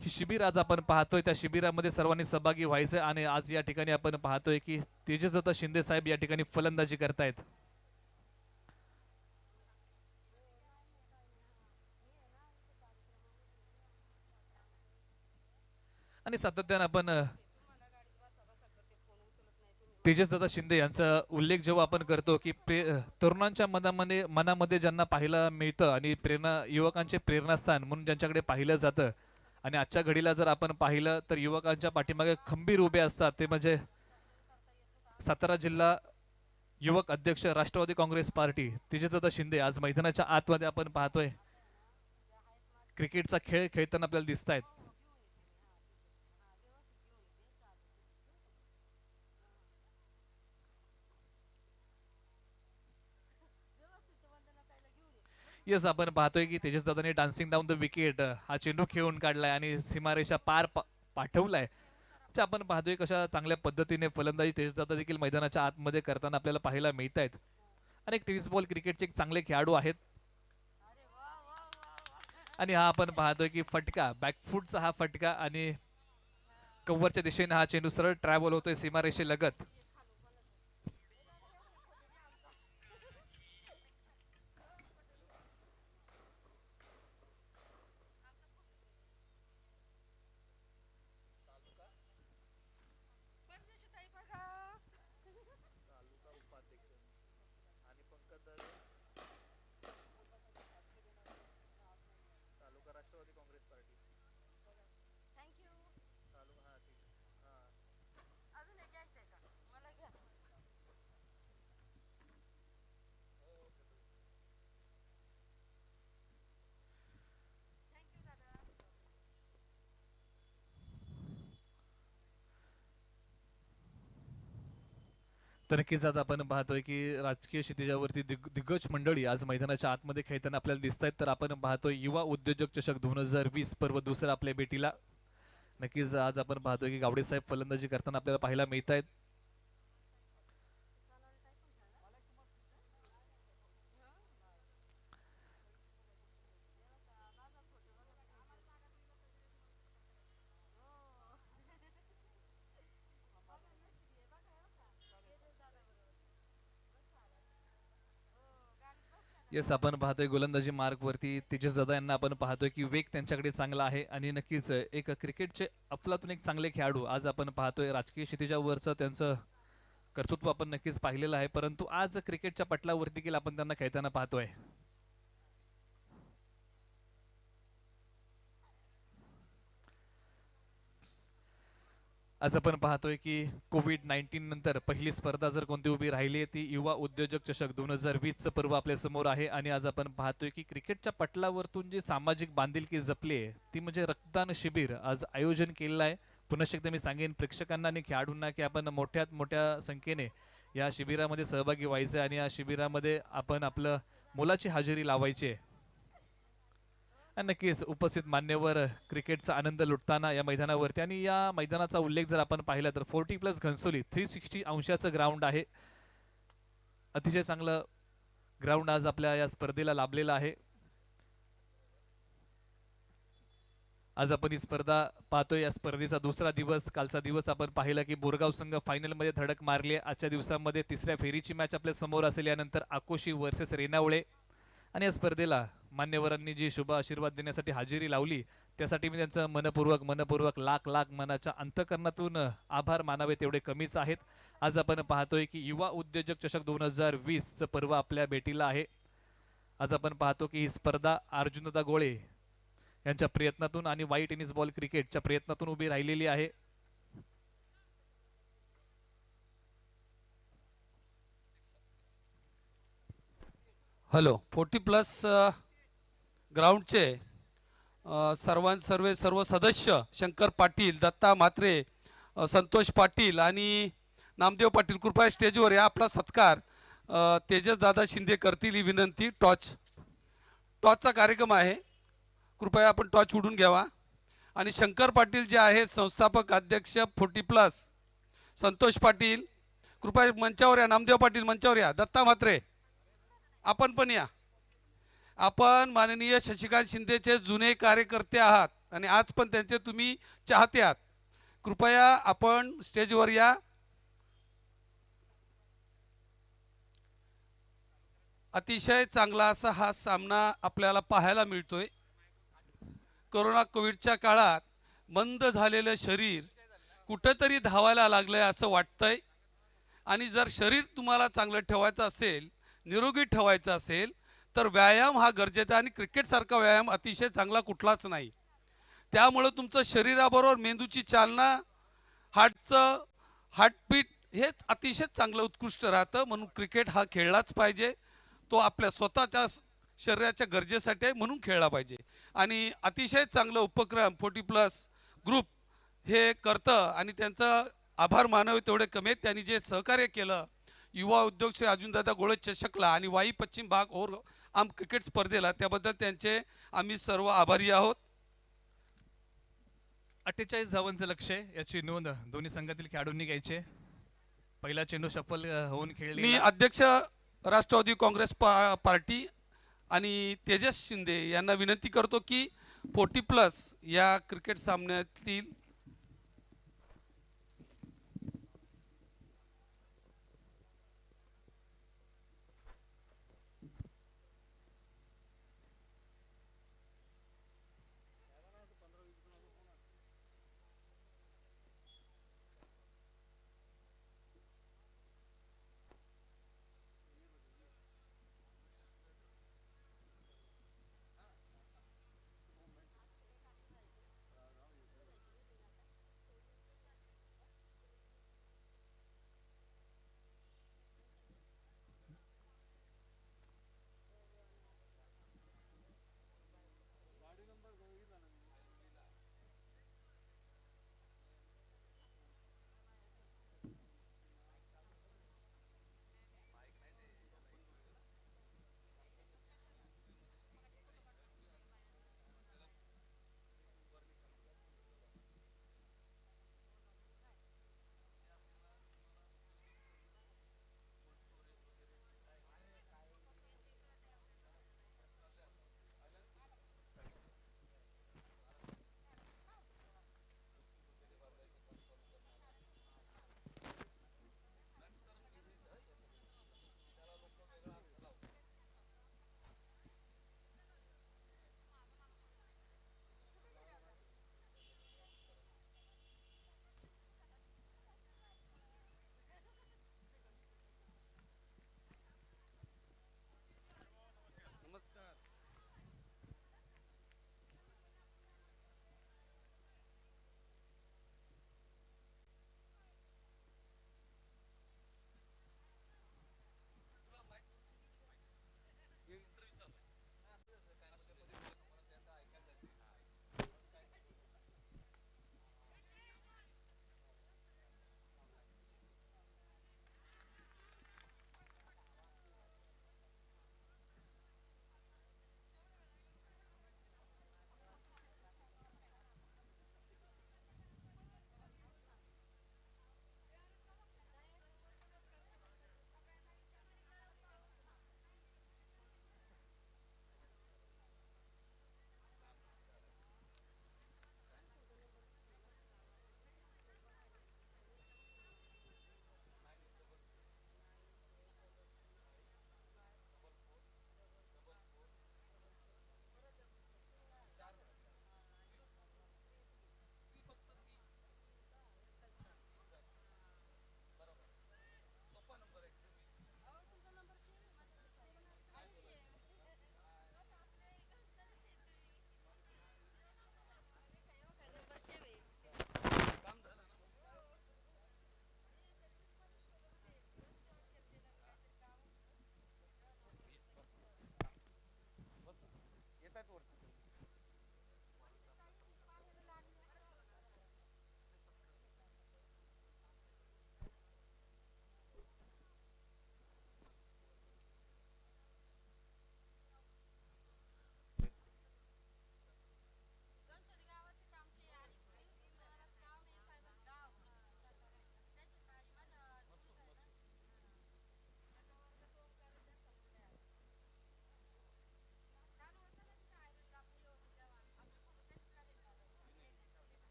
ही शिबिर आज आपण पाहतोय. त्या शिबिरामध्ये सर्वांनी सहभागी व्हायचं. आणि आज या ठिकाणी आपण पाहतोय की तेजसदादा शिंदे साहेब या ठिकाणी फलंदाजी करतायत. आणि सातत्याने आपण तेजसदादा शिंदे यांचा उल्लेख जेव्हा आपण करतो की तरुणांच्या मनामध्ये ज्यांना पाहायला मिळतं आणि युवकांचे प्रेरणास्थान म्हणून ज्यांच्याकडे पाहिलं जातं, आणि आजच्या घडीला जर आपण पाहिलं तर युवकांच्या पाठीमागे खंबीर उभे असतात, ते म्हणजे सातारा जिल्हा युवक अध्यक्ष राष्ट्रवादी काँग्रेस पार्टी तेजसदादा शिंदे. आज मैदानाच्या आतमध्ये आपण पाहतोय क्रिकेटचा खेळ खेळताना आपल्याला दिसत आहेत. येस, आपण पाहतोय की तेजसदादांनी डान्सिंग डाऊन द विकेट हा चेंडू खेळून काढलाय आणि सीमारेषा पार पाठवलाय. जे आपण पाहतोय कशा चांगल्या पद्धतीने फलंदाजी तेजदादा देखील मैदानाच्या आतमध्ये करताना आपल्याला पाहायला मिळत आहेत. आणि एक टेनिस बॉल क्रिकेटचे एक चांगले खेळाडू आहेत. आणि हा आपण पाहतोय की फटका बॅकफूटचा हा फटका आणि कव्हरच्या दिशेने हा चेंडू सरळ ट्रॅव्हल होतोय सीमारेषेलगत. तर नक्कीच आज आपण पाहतोय की राजकीय क्षितिजावरती दिग्गज मंडळी आज मैदानाच्या आतमध्ये खेळताना आपल्याला दिसत आहेत. तर आपण पाहतोय युवा उद्योजक चषक 2020 पर्व दुसरा आपल्या भेटीला. नक्कीच आज आपण पाहतोय की गावडे साहेब फलंदाजी करताना आपल्याला पाहायला मिळत आहेत. येस आपण पाहतोय गोलंदाजी मार्ग वरती तेजस दादा यांना आपण पाहतोय की वेग त्यांच्याकडे चांगला आहे आणि नक्कीच एक क्रिकेटचे अफलातून एक चांगले खेळाडू आज आपण पाहतोय. राजकीय क्षितिजावरचं त्यांचं कर्तृत्व आपण नक्कीच पाहिलेलं आहे, परंतु आज क्रिकेटच्या पटलावरती देखील आपण त्यांना खेळताना पाहतोय. आज आपण पाहतोय की कोविड-19 नंतर पहिली स्पर्धा जर कोणती उभी राहिली ती युवा उद्योजक चषक 2020 चं पर्व आपल्या समोर आहे. आणि आज आपण पाहतोय की क्रिकेटच्या पटलावरतून जी सामाजिक बांधिलकी जपली आहे ती म्हणजे रक्तदान शिबिर आज आयोजन केलेलं आहे. पुन्हा एकदा मी सांगेन प्रेक्षकांना आणि खेळाडूंना की आपण मोठ्यात मोठ्या संख्येने या शिबिरामध्ये सहभागी व्हायचे आणि या शिबिरामध्ये आपण आपलं मोलाची हजेरी लावायची आहे. नक्कीच उपस्थित मान्यवर क्रिकेटचा आनंद लुटताना या मैदानावरती. आणि या मैदानाचा उल्लेख जर आपण पाहिला तर 40+ घनसोली 360 अंशाचं ग्राउंड आहे. अतिशय चांगलं ग्राउंड आज आपल्या या स्पर्धेला लाभलेलं आहे. आज आपण ही स्पर्धा पाहतोय. या स्पर्धेचा दुसरा दिवस कालचा दिवस आपण पाहिला की बोरगाव संघ फायनल मध्ये धडक मारली. आजच्या दिवसामध्ये तिसऱ्या फेरीची मॅच आपल्या समोर असेल. यानंतर आकोशी वर्सेस रेणावळे. आणि या स्पर्धेला मान्यवरांनी जी शुभ आशीर्वाद देण्यासाठी हजेरी लावली त्यासाठी मी त्यांचं मनपूर्वक लाख लाख मनाच्या अंतकरणातून आभार मानावे तेवढे कमीच आहेत. आज आपण पाहतोय की युवा उद्योजक चषक 2020 चं पर्व आपल्या भेटीला आहे. आज आपण पाहतो की ही स्पर्धा अर्जुनदादा गोळे यांच्या प्रयत्नातून आणि वाई टेनिस बॉल क्रिकेटच्या प्रयत्नातून उभी राहिलेली आहे. हॅलो 40+ ग्राउंडचे सर्व सदस्य शंकर पाटील, दत्ता म्हात्रे, संतोष पाटील आणि नामदेव पाटील कृपया स्टेजवर या. आपला सत्कार तेजस दादा शिंदे करतील ही विनंती. टॉसचा कार्यक्रम आहे, कृपया आपण टॉच उडून घ्यावा. आणि शंकर पाटील जे आहे संस्थापक अध्यक्ष 40+, संतोष पाटील कृपया मंचावर या. नामदेव पाटील मंचावर या. दत्ता म्हात्रे आपण पण या. आपण माननीय शशिकांत शिंदेचे जुने कार्यकर्ते आहात आणि आज पण त्यांचे तुम्ही चाहते आहात. कृपया आपण स्टेजवर या. अतिशय चांगला असा हा सामना आपल्याला पाहायला मिळतोय. कोविडच्या काळात मंद झालेलं शरीर कुठेतरी धावायला लागलंय असं वाटतंय. आणि जर शरीर तुम्हाला चांगलं ठेवायचं असेल, निरोगी ठेवायचं असेल तर व्यायाम हा गरजेचा. आणि क्रिकेटसारखा व्यायाम अतिशय चांगला कुठलाच नाही. त्यामुळे तुमचं शरीराबरोबर मेंदूची चालना, हार्टबीट हे अतिशय चांगलं उत्कृष्ट राहतं. म्हणून क्रिकेट हा खेळलाच पाहिजे. तो आपल्या स्वतःच्या शरीराच्या गरजेसाठी आहे म्हणून खेळला पाहिजे. आणि अतिशय चांगलं उपक्रम 40+ ग्रुप हे करतं आणि त्यांचं आभार मानावे तेवढे कमी आहेत. त्यांनी जे सहकार्य केलं युवा उद्योग श्री अर्जुनदादा गोळे चषकला आणि वाई पश्चिम भाग ओर आम क्रिकेट स्पर्धेला, त्याबद्दल त्यांचे आम्ही सर्व आभारी आहोत. 48 धावांचं लक्ष आहे, याची नोंद दोन्ही संघातील खेळाडूंनी घ्यायची आहे. पहिला चेंडू शफल होऊन खेळली. मी अध्यक्ष राष्ट्रवादी काँग्रेस पार्टी आणि तेजस शिंदे यांना विनंती करतो की 40+ या क्रिकेट सामन्यातील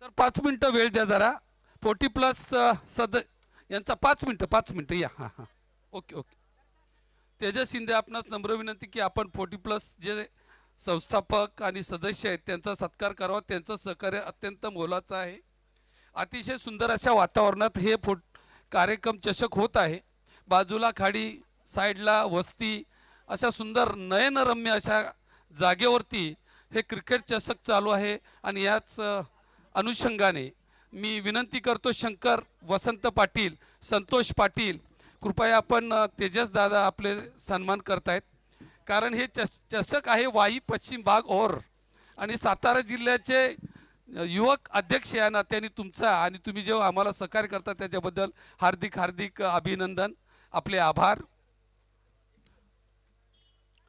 सर 5 मिनिटं वेळ द्या जरा. 40+ यांचा 5 मिनिटं या. हां हां, ओके ओके. तेजस शिंदे, आपणास नम्र विनंती की आपण 40+ जे संस्थापक आणि सदस्य आहेत त्यांचा सत्कार करावा. त्यांचं सहकार्य अत्यंत मोलाचं आहे. अतिशय सुंदर अशा वातावरणात हे कार्यक्रम चषक होत आहे. बाजूला खाडी, साईडला वस्ती, अशा सुंदर नयनरम्य अशा जागेवरती हे क्रिकेट चषक चालू आहे. आणि याच अनुषंगाने मी विनंती करतो, शंकर वसंत पाटील, संतोष पाटील, कृपया आपण तेजस दादा आपले सन्मान करतायत. कारण हे चषक आहे वाई पश्चिम भाग और, आणि सातारा जिल्ह्याचे युवक अध्यक्ष या नात्याने तुमचा आणि तुम्ही जेव्हा आम्हाला सहकार्य करता त्याच्याबद्दल हार्दिक हार्दिक अभिनंदन, आपले आभार.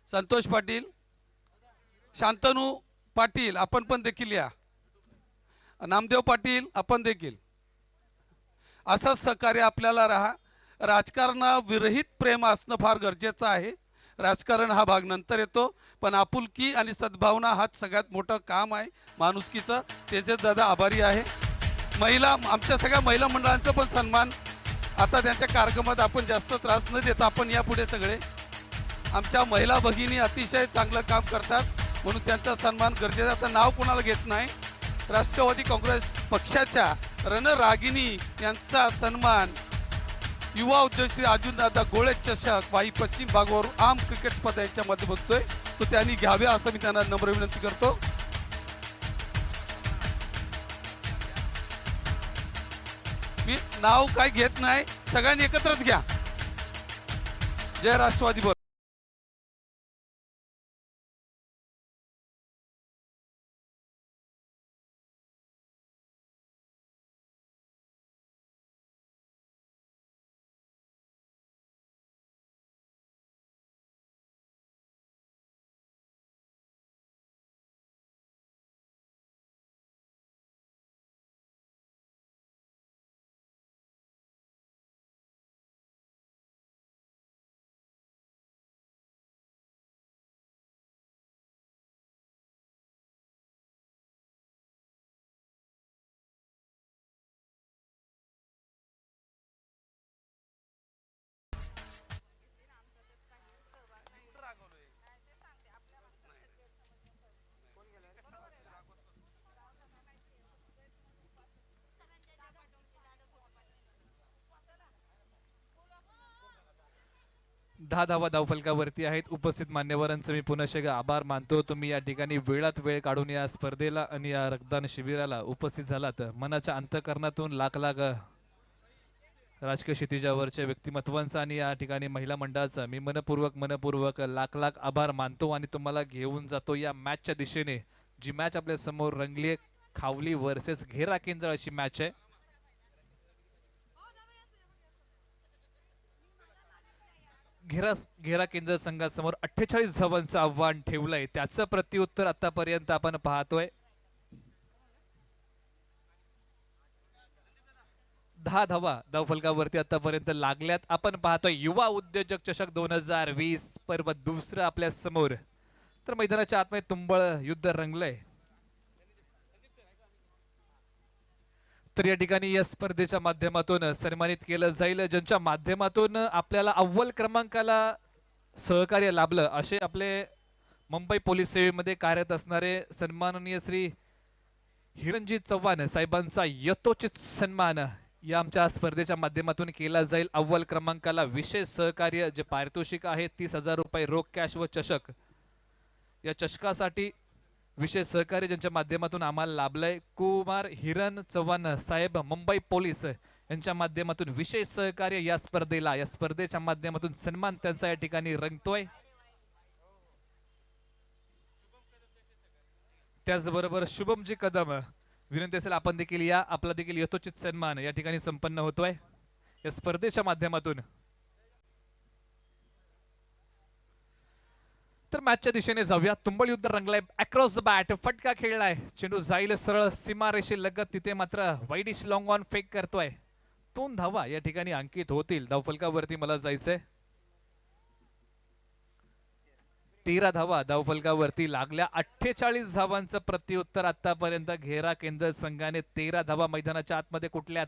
संतोष पाटील, शांतनू पाटील आपण पण देखील या. नामदेव पाटील आपण देखील. असं सहकार्य आपल्याला राजकारणाविरहित प्रेम असणं फार गरजेचं आहे. राजकारण हा भाग नंतर येतो, पण आपुलकी आणि सद्भावना हाच सगळ्यात मोठं काम आहे माणुसकीचं. त्याचे दादा आभारी आहे. आमच्या सगळ्या महिला मंडळांचं पण सन्मान. आता त्यांच्या कार्यक्रमात आपण जास्त त्रास न देता आपण यापुढे सगळे आमच्या महिला भगिनी अतिशय चांगलं काम करतात, म्हणून त्यांचा सन्मान गरजेचा. आता नाव कोणाला घेत नाही. राष्ट्रवादी काँग्रेस पक्षाच्या रणरागिणी यांचा सन्मान युवा उद्योग श्री अर्जुनदादा गोळे चषक वाई पश्चिम भागावर आम क्रिकेट स्पर्धा यांच्यामध्ये बघतोय, तो त्यांनी घ्यावे असं मी त्यांना नम्र विनंती करतो. मी नाव काय घेत नाही, सगळ्यांनी एकत्रच घ्या. जय राष्ट्रवादी. बोल. दहा धावा धावफलकावरती आहेत. उपस्थित मान्यवरांचं मी पुनश्च आभार मानतो. तुम्ही या ठिकाणी वेळात वेळ काढून या स्पर्धेला आणि या रक्तदान शिबिराला उपस्थित झालात. मनाच्या अंतःकरणातून लाख लाख राजकीय क्षितिजावरच्या व्यक्तिमत्वांचा आणि या ठिकाणी महिला मंडळाचा मी मनपूर्वक लाख लाख आभार मानतो आणि तुम्हाला घेऊन जातो या मॅचच्या दिशेने. जी मॅच आपल्या समोर रंगली, खावली वर्सेस घेरा केंद्र अशी मॅच आहे. घेरा केंद्र संघासमोर 48 धावांचं आव्हान ठेवलंय. त्याचं प्रत्युत्तर आतापर्यंत आपण पाहतोय. 10 धावा धावफलकावरती आतापर्यंत लागल्यात. आपण पाहतोय युवा उद्योजक चषक 2020 पर्व दुसरं आपल्या समोर. तर मैदानाच्या आतमध्ये तुंबळ युद्ध रंगलंय. तर या ठिकाणी या स्पर्धेच्या माध्यमातून सन्मानित केलं जाईल ज्यांच्या माध्यमातून आपल्याला अव्वल क्रमांकाला सहकार्य लाभलं असे आपले मुंबई पोलीस सेवेमध्ये कार्यरत असणारे सन्माननीय श्री हिरणजीत चव्हाण साहेबांचा यथोचित सन्मान या आमच्या स्पर्धेच्या माध्यमातून केला जाईल. अव्वल क्रमांकाला विशेष सहकार्य जे पारितोषिक आहे 30,000 रुपये रोख कॅश व चषक. या चषकासाठी विशेष सहकार्य ज्यांच्या माध्यमातून आम्हाला लाभलंय कुमार हिरण चव्हाण साहेब मुंबई पोलीस यांच्या माध्यमातून विशेष सहकार्य या स्पर्धेला, या स्पर्धेच्या माध्यमातून सन्मान त्यांचा या ठिकाणी रंगतोय. त्याचबरोबर शुभमजी कदम विनंती असेल आपण देखील या. आपला देखील यथोचित सन्मान या ठिकाणी संपन्न होतोय या स्पर्धेच्या माध्यमातून. तर मॅचच्या दिशेने जाऊया. तुंबळ युद्ध रंगलाय. अक्रॉस द बॅट फटका खेळलाय. चेंडू जाईल सरळ सीमारेषे लगत. तिथे मात्र वाईडिश लॉंग ऑन फेक करतोय. 2 धावा या ठिकाणी अंकित होतील. धावफलकावरती मला जायचंय. 13 धावा धावफलकावरती लागल्या. 48 धावांचं प्रत्युत्तर आतापर्यंत घेरा केंद्र संघाने 13 धावा मैदानाच्या आतमध्ये कुठल्यात.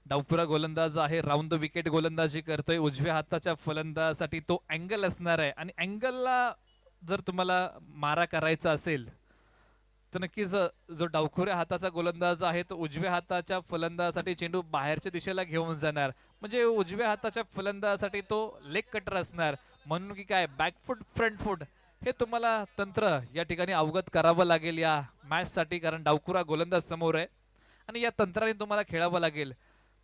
डावपुरा गोलंदाज आहे. राऊंड द विकेट गोलंदाजी करतोय. उजव्या हाताच्या फलंदाजासाठी तो अँगल असणार आहे आणि अँगलला जर तुम्हाला मारा करायचा असेल तर नक्कीच जो डावखुऱ्या हाताचा गोलंदाज आहे तो उजव्या हाताच्या फलंदाजासाठी चेंडू बाहेरच्या दिशेला घेऊन जाणार. म्हणजे उजव्या हाताच्या फलंदाजासाठी तो लेग कटर असणार. म्हणून की काय बॅकफूट फ्रंट फूट हे तुम्हाला तंत्र या ठिकाणी अवगत करावं लागेल या मॅच साठी. कारण डावखुरा गोलंदाज समोर आहे आणि या तंत्राने तुम्हाला खेळावं लागेल.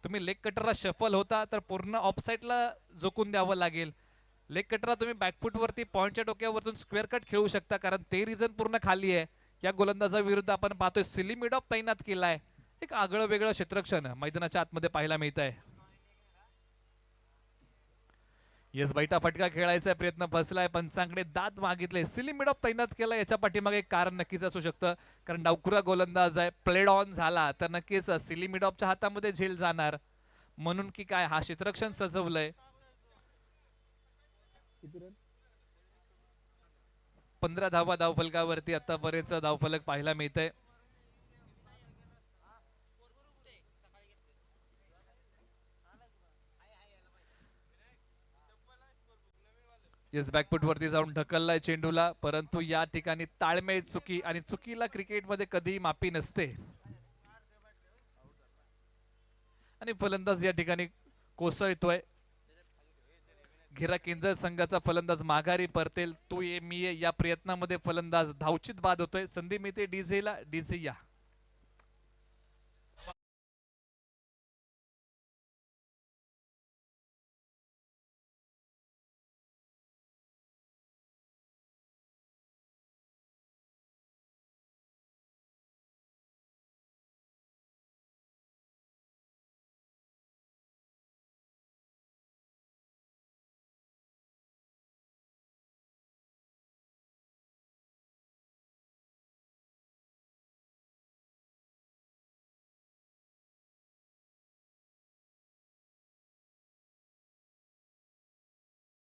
तुम्ही लेग कटरला शफल होता तर पूर्ण ऑफसाईडला झोकून द्यावं लागेल. लेग कटरला तुम्ही बॅकफूट वरती पॉइंटच्या टोक्यावरतून स्क्वेअर कट खेळू शकता कारण ते रिझन पूर्ण खाली आहे. या गोलंदाजाविरुद्ध आपण पाहतोय सिली मिड ऑफ तैनात केलाय. एक आगळं वेगळं क्षेत्ररक्षण मैदानाच्या आतमध्ये पाहायला मिळत आहे. येस बैठा फटका खेळायचा प्रयत्न फसलाय, पंचांकडे दाद मागितले, सिली मिड ऑफ तैनात केला. याच्या पाठीमागे एक कारण नक्कीच असू शकतं, कारण डावखुरा गोलंदाज आहे. प्लेड ऑन झाला तर नक्कीच सिली मिड ऑफच्या हातामध्ये झेल जाणार, म्हणून की काय हा क्षेत्ररक्षण सजवलंय. 15 धावा धावफलकावरती आतापर्यंत धावफलक पाहायला मिळतंय. येस बॅकफुट वरती जाऊन ढकललाय चेंडूला, परंतु या ठिकाणी ताळमेळ चुकी, आणि चुकीला क्रिकेटमध्ये कधीही माफी नसते. आणि फलंदाज या ठिकाणी कोसळतोय. घेरा केंद्र संघाचा फलंदाज माघारी परतेल, तू ये मी ये या प्रयत्नामध्ये फलंदाज धावचित बाद होतोय. संधी मिळते डीझेला. डीझे या.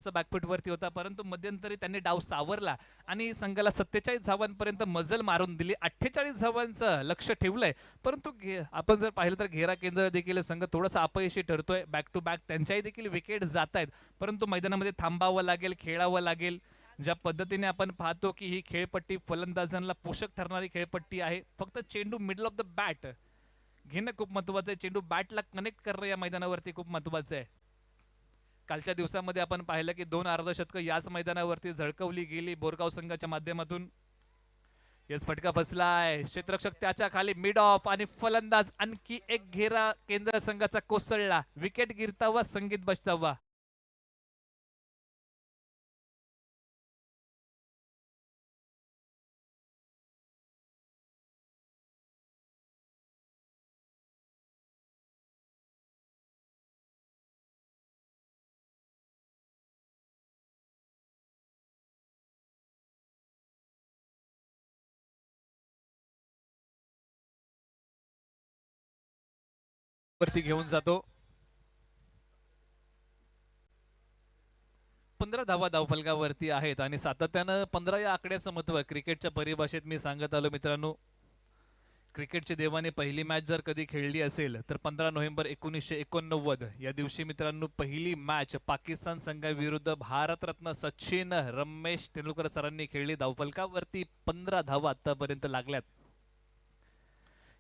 बॅकफुट वरती होता, परंतु मध्यंतरी त्यांनी डाव सावरला आणि संघाला 47 धावांपर्यंत मजल मारून दिली. 48 धावांचं लक्ष ठेवलंय, परंतु आपण जर पाहिलं तर घेरा केंद्र देखील संघ थोडासा अपयशी ठरतोय. बॅक टू बॅक त्यांच्याही देखील विकेट जात आहेत, परंतु मैदानामध्ये थांबावं लागेल, खेळावं लागेल. ज्या पद्धतीने आपण पाहतो की ही खेळपट्टी फलंदाजांना पोषक ठरणारी खेळपट्टी आहे. फक्त चेंडू मिडल ऑफ द बॅट घेणं खूप महत्वाचं आहे. चेंडू बॅटला कनेक्ट करणं या मैदानावरती खूप महत्वाचं आहे. कालच्या दिवसामध्ये आपण पाहिलं की 2 अर्धशतकं याच मैदानावरती झळकवली गेली बोरगाव संघाच्या माध्यमातून. येस फटका बसलाय, क्षेत्ररक्षक त्याच्या खाली मिड ऑफ, आणि फलंदाज आणखी एक घेरा केंद्र संघाचा कोसळला. विकेट गिरतावा, संगीत बसतावा. वरती घेऊन जातो. 15 धावा धावफलकावरती आहेत, आणि सातत्यानं 15 या आकड्याचं महत्व क्रिकेटच्या परिभाषेत मी सांगत आलो मित्रांनो. क्रिकेटची देवाने पहिली मॅच जर कधी खेळली असेल तर 15 नोव्हेंबर 1989 या दिवशी मित्रांनो पहिली मॅच पाकिस्तान संघाविरुद्ध भारतरत्न सचिन रमेश तेंडुलकर सरांनी खेळली. धावफलकावरती 15 धावा आतापर्यंत लागल्यात.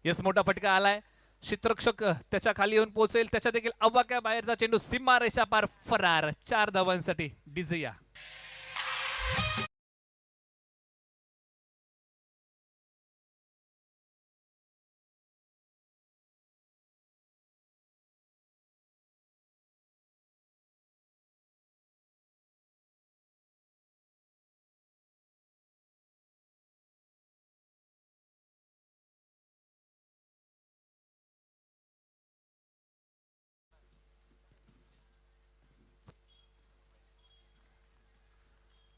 यस मोठा फटका आलाय, क्षेत्ररक्षक त्याच्या खाली येऊन पोहोचेल, त्याच्या देखील अवाक्या बाहेरचा चेंडू सीमा रेषा पार फरार. 4 धावांसाठी डिझिया.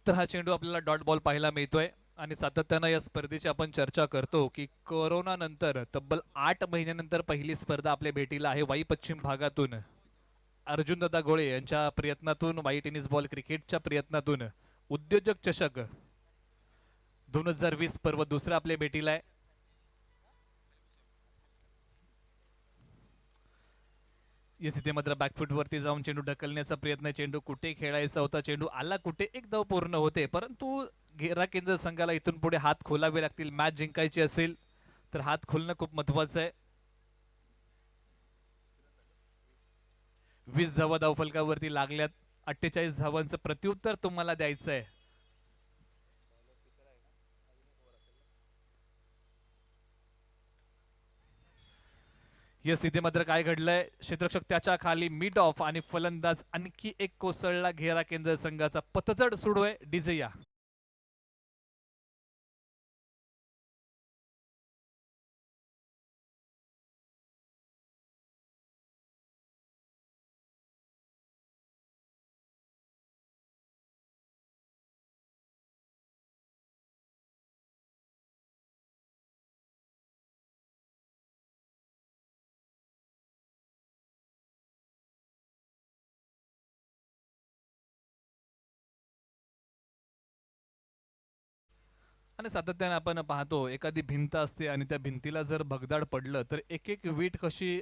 तर हा चेंडू आपल्याला डॉट बॉल पाहायला मिळतोय, आणि सातत्यानं या स्पर्धेची आपण चर्चा करतो की कोरोना नंतर तब्बल 8 महिन्यानंतर पहिली स्पर्धा आपल्या भेटीला आहे. वाई पश्चिम भागातून अर्जुनदादा गोळे यांच्या प्रयत्नातून, वाई टेनिस बॉल क्रिकेटच्या प्रयत्नातून उद्योजक चषक 2020 पर्व दुसरा आपल्या भेटीला आहे. येस इथे मात्र बॅकफुट वरती जाऊन चेंडू ढकलण्याचा प्रयत्न. चेंडू कुठे खेळायचा होता, चेंडू आला कुठे, एक धाव पूर्ण होते, परंतु घेरा केंद्र संघाला इथून पुढे हात खोलावे लागतील. मॅच जिंकायची असेल तर हात खोलणं खूप महत्वाचं आहे. 20 धावा धावफलकावरती लागल्यात. 48 धावांचं प्रत्युत्तर तुम्हाला द्यायचं आहे. येस इथे मात्र काय घडलंय, क्षेत्ररक्षक त्याच्या खाली मिड ऑफ, आणि फलंदाज आणखी एक कोसळला. घेरा केंद्र संघाचा पतजड सुरू आहे. डिझिया. आणि सातत्याने आपण पाहतो एखादी भिंत असते आणि त्या भिंतीला जर भगदाड पडलं तर एक एक वीट कशी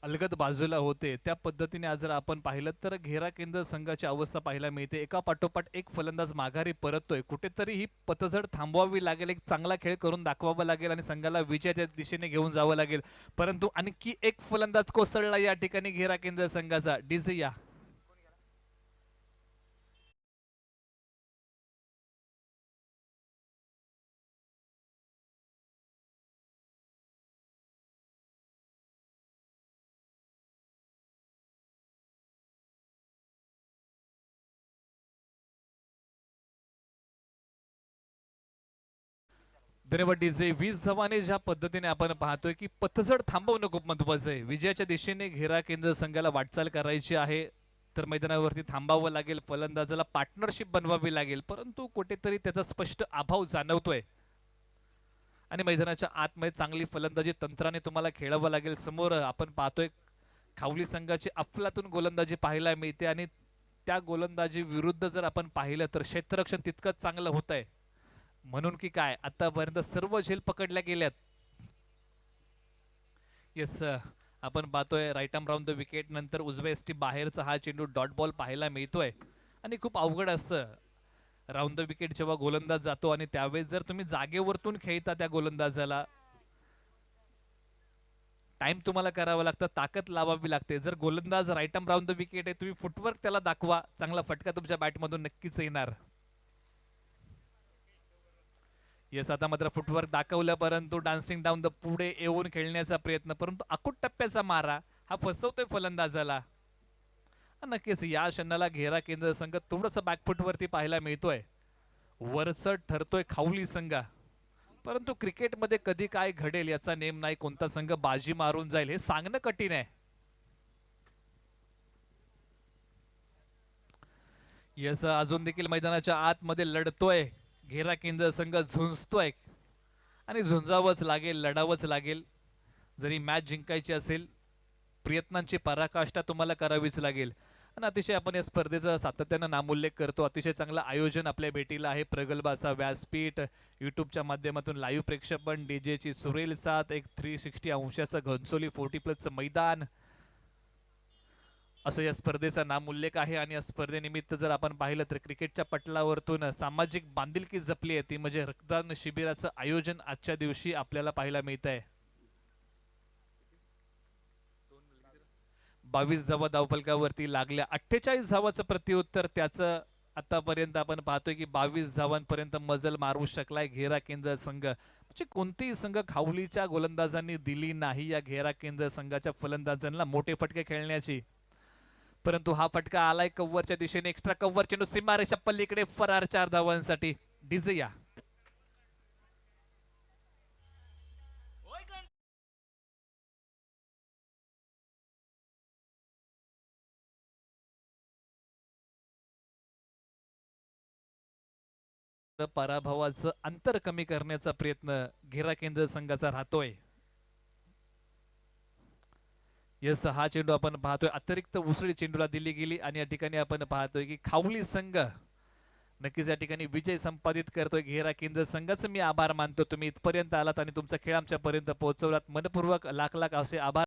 अलगद बाजूला होते, त्या पद्धतीने आज जर आपण पाहिलं तर घेरा केंद्र संघाची अवस्था पाहायला मिळते. एका पाठोपाठ एक फलंदाज माघारी परततोय. कुठेतरी ही पतझड थांबवावी लागेल, एक चांगला खेळ करून दाखवावा लागेल आणि संघाला विजयाच्या दिशेने घेऊन जावं लागेल. परंतु आणखी एक फलंदाज कोसळला या ठिकाणी घेरा केंद्र संघाचा. डीजे या. धन्यवाद डीजे. 20 धावाने ज्या पद्धतीने आपण पाहतोय की पतझड थांबवणं खूप महत्वाचं आहे. विजयाच्या दिशेने घेरा केंद्र संघाला वाटचाल करायची आहे तर मैदानावरती थांबावं लागेल, फलंदाजाला पार्टनरशिप बनवावी लागेल, परंतु कुठेतरी त्याचा स्पष्ट अभाव जाणवतोय आणि मैदानाच्या आतमध्ये चांगली फलंदाजी तंत्राने तुम्हाला खेळावं लागेल. समोर आपण पाहतोय खावली संघाची अफलातून गोलंदाजी पाहायला मिळते आणि त्या गोलंदाजी विरुद्ध जर आपण पाहिलं तर क्षेत्ररक्षण तितकंच चांगलं होत आहे. म्हणून की काय आतापर्यंत सर्व झेल पकडल्या गेल्यात. येस, आपण पाहतोय right arm round the wicket नंतर उजव्या एसटी बाहेरचा हा चेंडू डॉट बॉल पाहायला मिळतोय आणि खूप अवघड असतं राऊंड द विकेट जेव्हा गोलंदाज जातो आणि त्यावेळेस जर तुम्ही जागेवरतून खेळता त्या गोलंदाजाला टाइम तुम्हाला करावा लागतं, ताकद लावावी लागते. जर गोलंदाज right arm round the wicket आहे, तुम्ही फुटवर्क त्याला दाखवा, चांगला फटका तुमच्या बॅटमधून नक्कीच येणार. येस, आता मात्र फुटवर्क दाखवलं परंतु डान्सिंग डाऊन द पुढे येऊन खेळण्याचा प्रयत्न, परंतु अकूट टप्प्याचा मारा हा फसवतोय फलंदाजाला. नक्कीच या क्षणाला घेरा केंद्र संघ थोडस बॅकफुटवरती पाहायला मिळतोय. वरचढ ठरतोय खावली संघ, परंतु क्रिकेटमध्ये कधी काय घडेल याचा नेम नाही. कोणता संघ बाजी मारून जाईल हे सांगणं कठीण आहे. येस, अजून देखील मैदानाच्या आतमध्ये लढतोय घेरा केंद्र संघ, झुंजतोय आणि झुंजावंच लागेल, लढावंच लागेल. जरी मॅच जिंकायची असेल प्रयत्नांची पराकाष्ठा तुम्हाला करावीच लागेल. आणि अतिशय आपण या स्पर्धेचा सातत्यानं नामोल्लेख करतो. अतिशय चांगलं आयोजन आपल्या भेटीला आहे. प्रगल्भ असा व्यासपीठ, युट्यूबच्या माध्यमातून लाईव्ह प्रेक्षेपण, डीजेची सुरेल साथ, एक 360 अंशाचं घनसोली 40+ मैदान, असं या स्पर्धेचा नामोल्लेख आहे. आणि या स्पर्धेनिमित्त जर आपण पाहिलं तर क्रिकेटच्या पटलावरतून सामाजिक बांधिलकी जपली आहे, ती म्हणजे रक्तदान शिबिराचं आयोजन आजच्या दिवशी आपल्याला पाहायला मिळत आहे. 22 धावा धावफलकावरती लागल्या. 48 धावाचं प्रत्युत्तर त्याचं आतापर्यंत आपण पाहतोय की 22 धावांपर्यंत मजल मारू शकलाय घेरा केंद्र संघ. म्हणजे कोणतीही संघ खावलीच्या गोलंदाजांनी दिली नाही या घेरा केंद्र संघाच्या फलंदाजांना मोठे फटके खेळण्याची. परंतु हा फटका आलाय कव्वरच्या दिशेने, एक्स्ट्रा कव्वर चेंडू सीमारेषा पल्लीकडे फरार 4 धावांसाठी. डीजे या. पराभवाचं अंतर कमी करण्याचा प्रयत्न घेरा केंद्र संघाचा राहतोय. यस, हा चेंडू आपण पाहतोय अतिरिक्त उसळी चेंडूला दिली गेली आणि या ठिकाणी आपण पाहतोय की खावली संघ नक्कीच या ठिकाणी विजय संपादित करतोय. घेरा केंद्र संघाचे मी आभार मानतो. तुम्ही इथपर्यंत आलात आणि तुमचा खेळ आमच्यापर्यंत पोहोचवलात. मनपूर्वक लाख लाख असे आभार.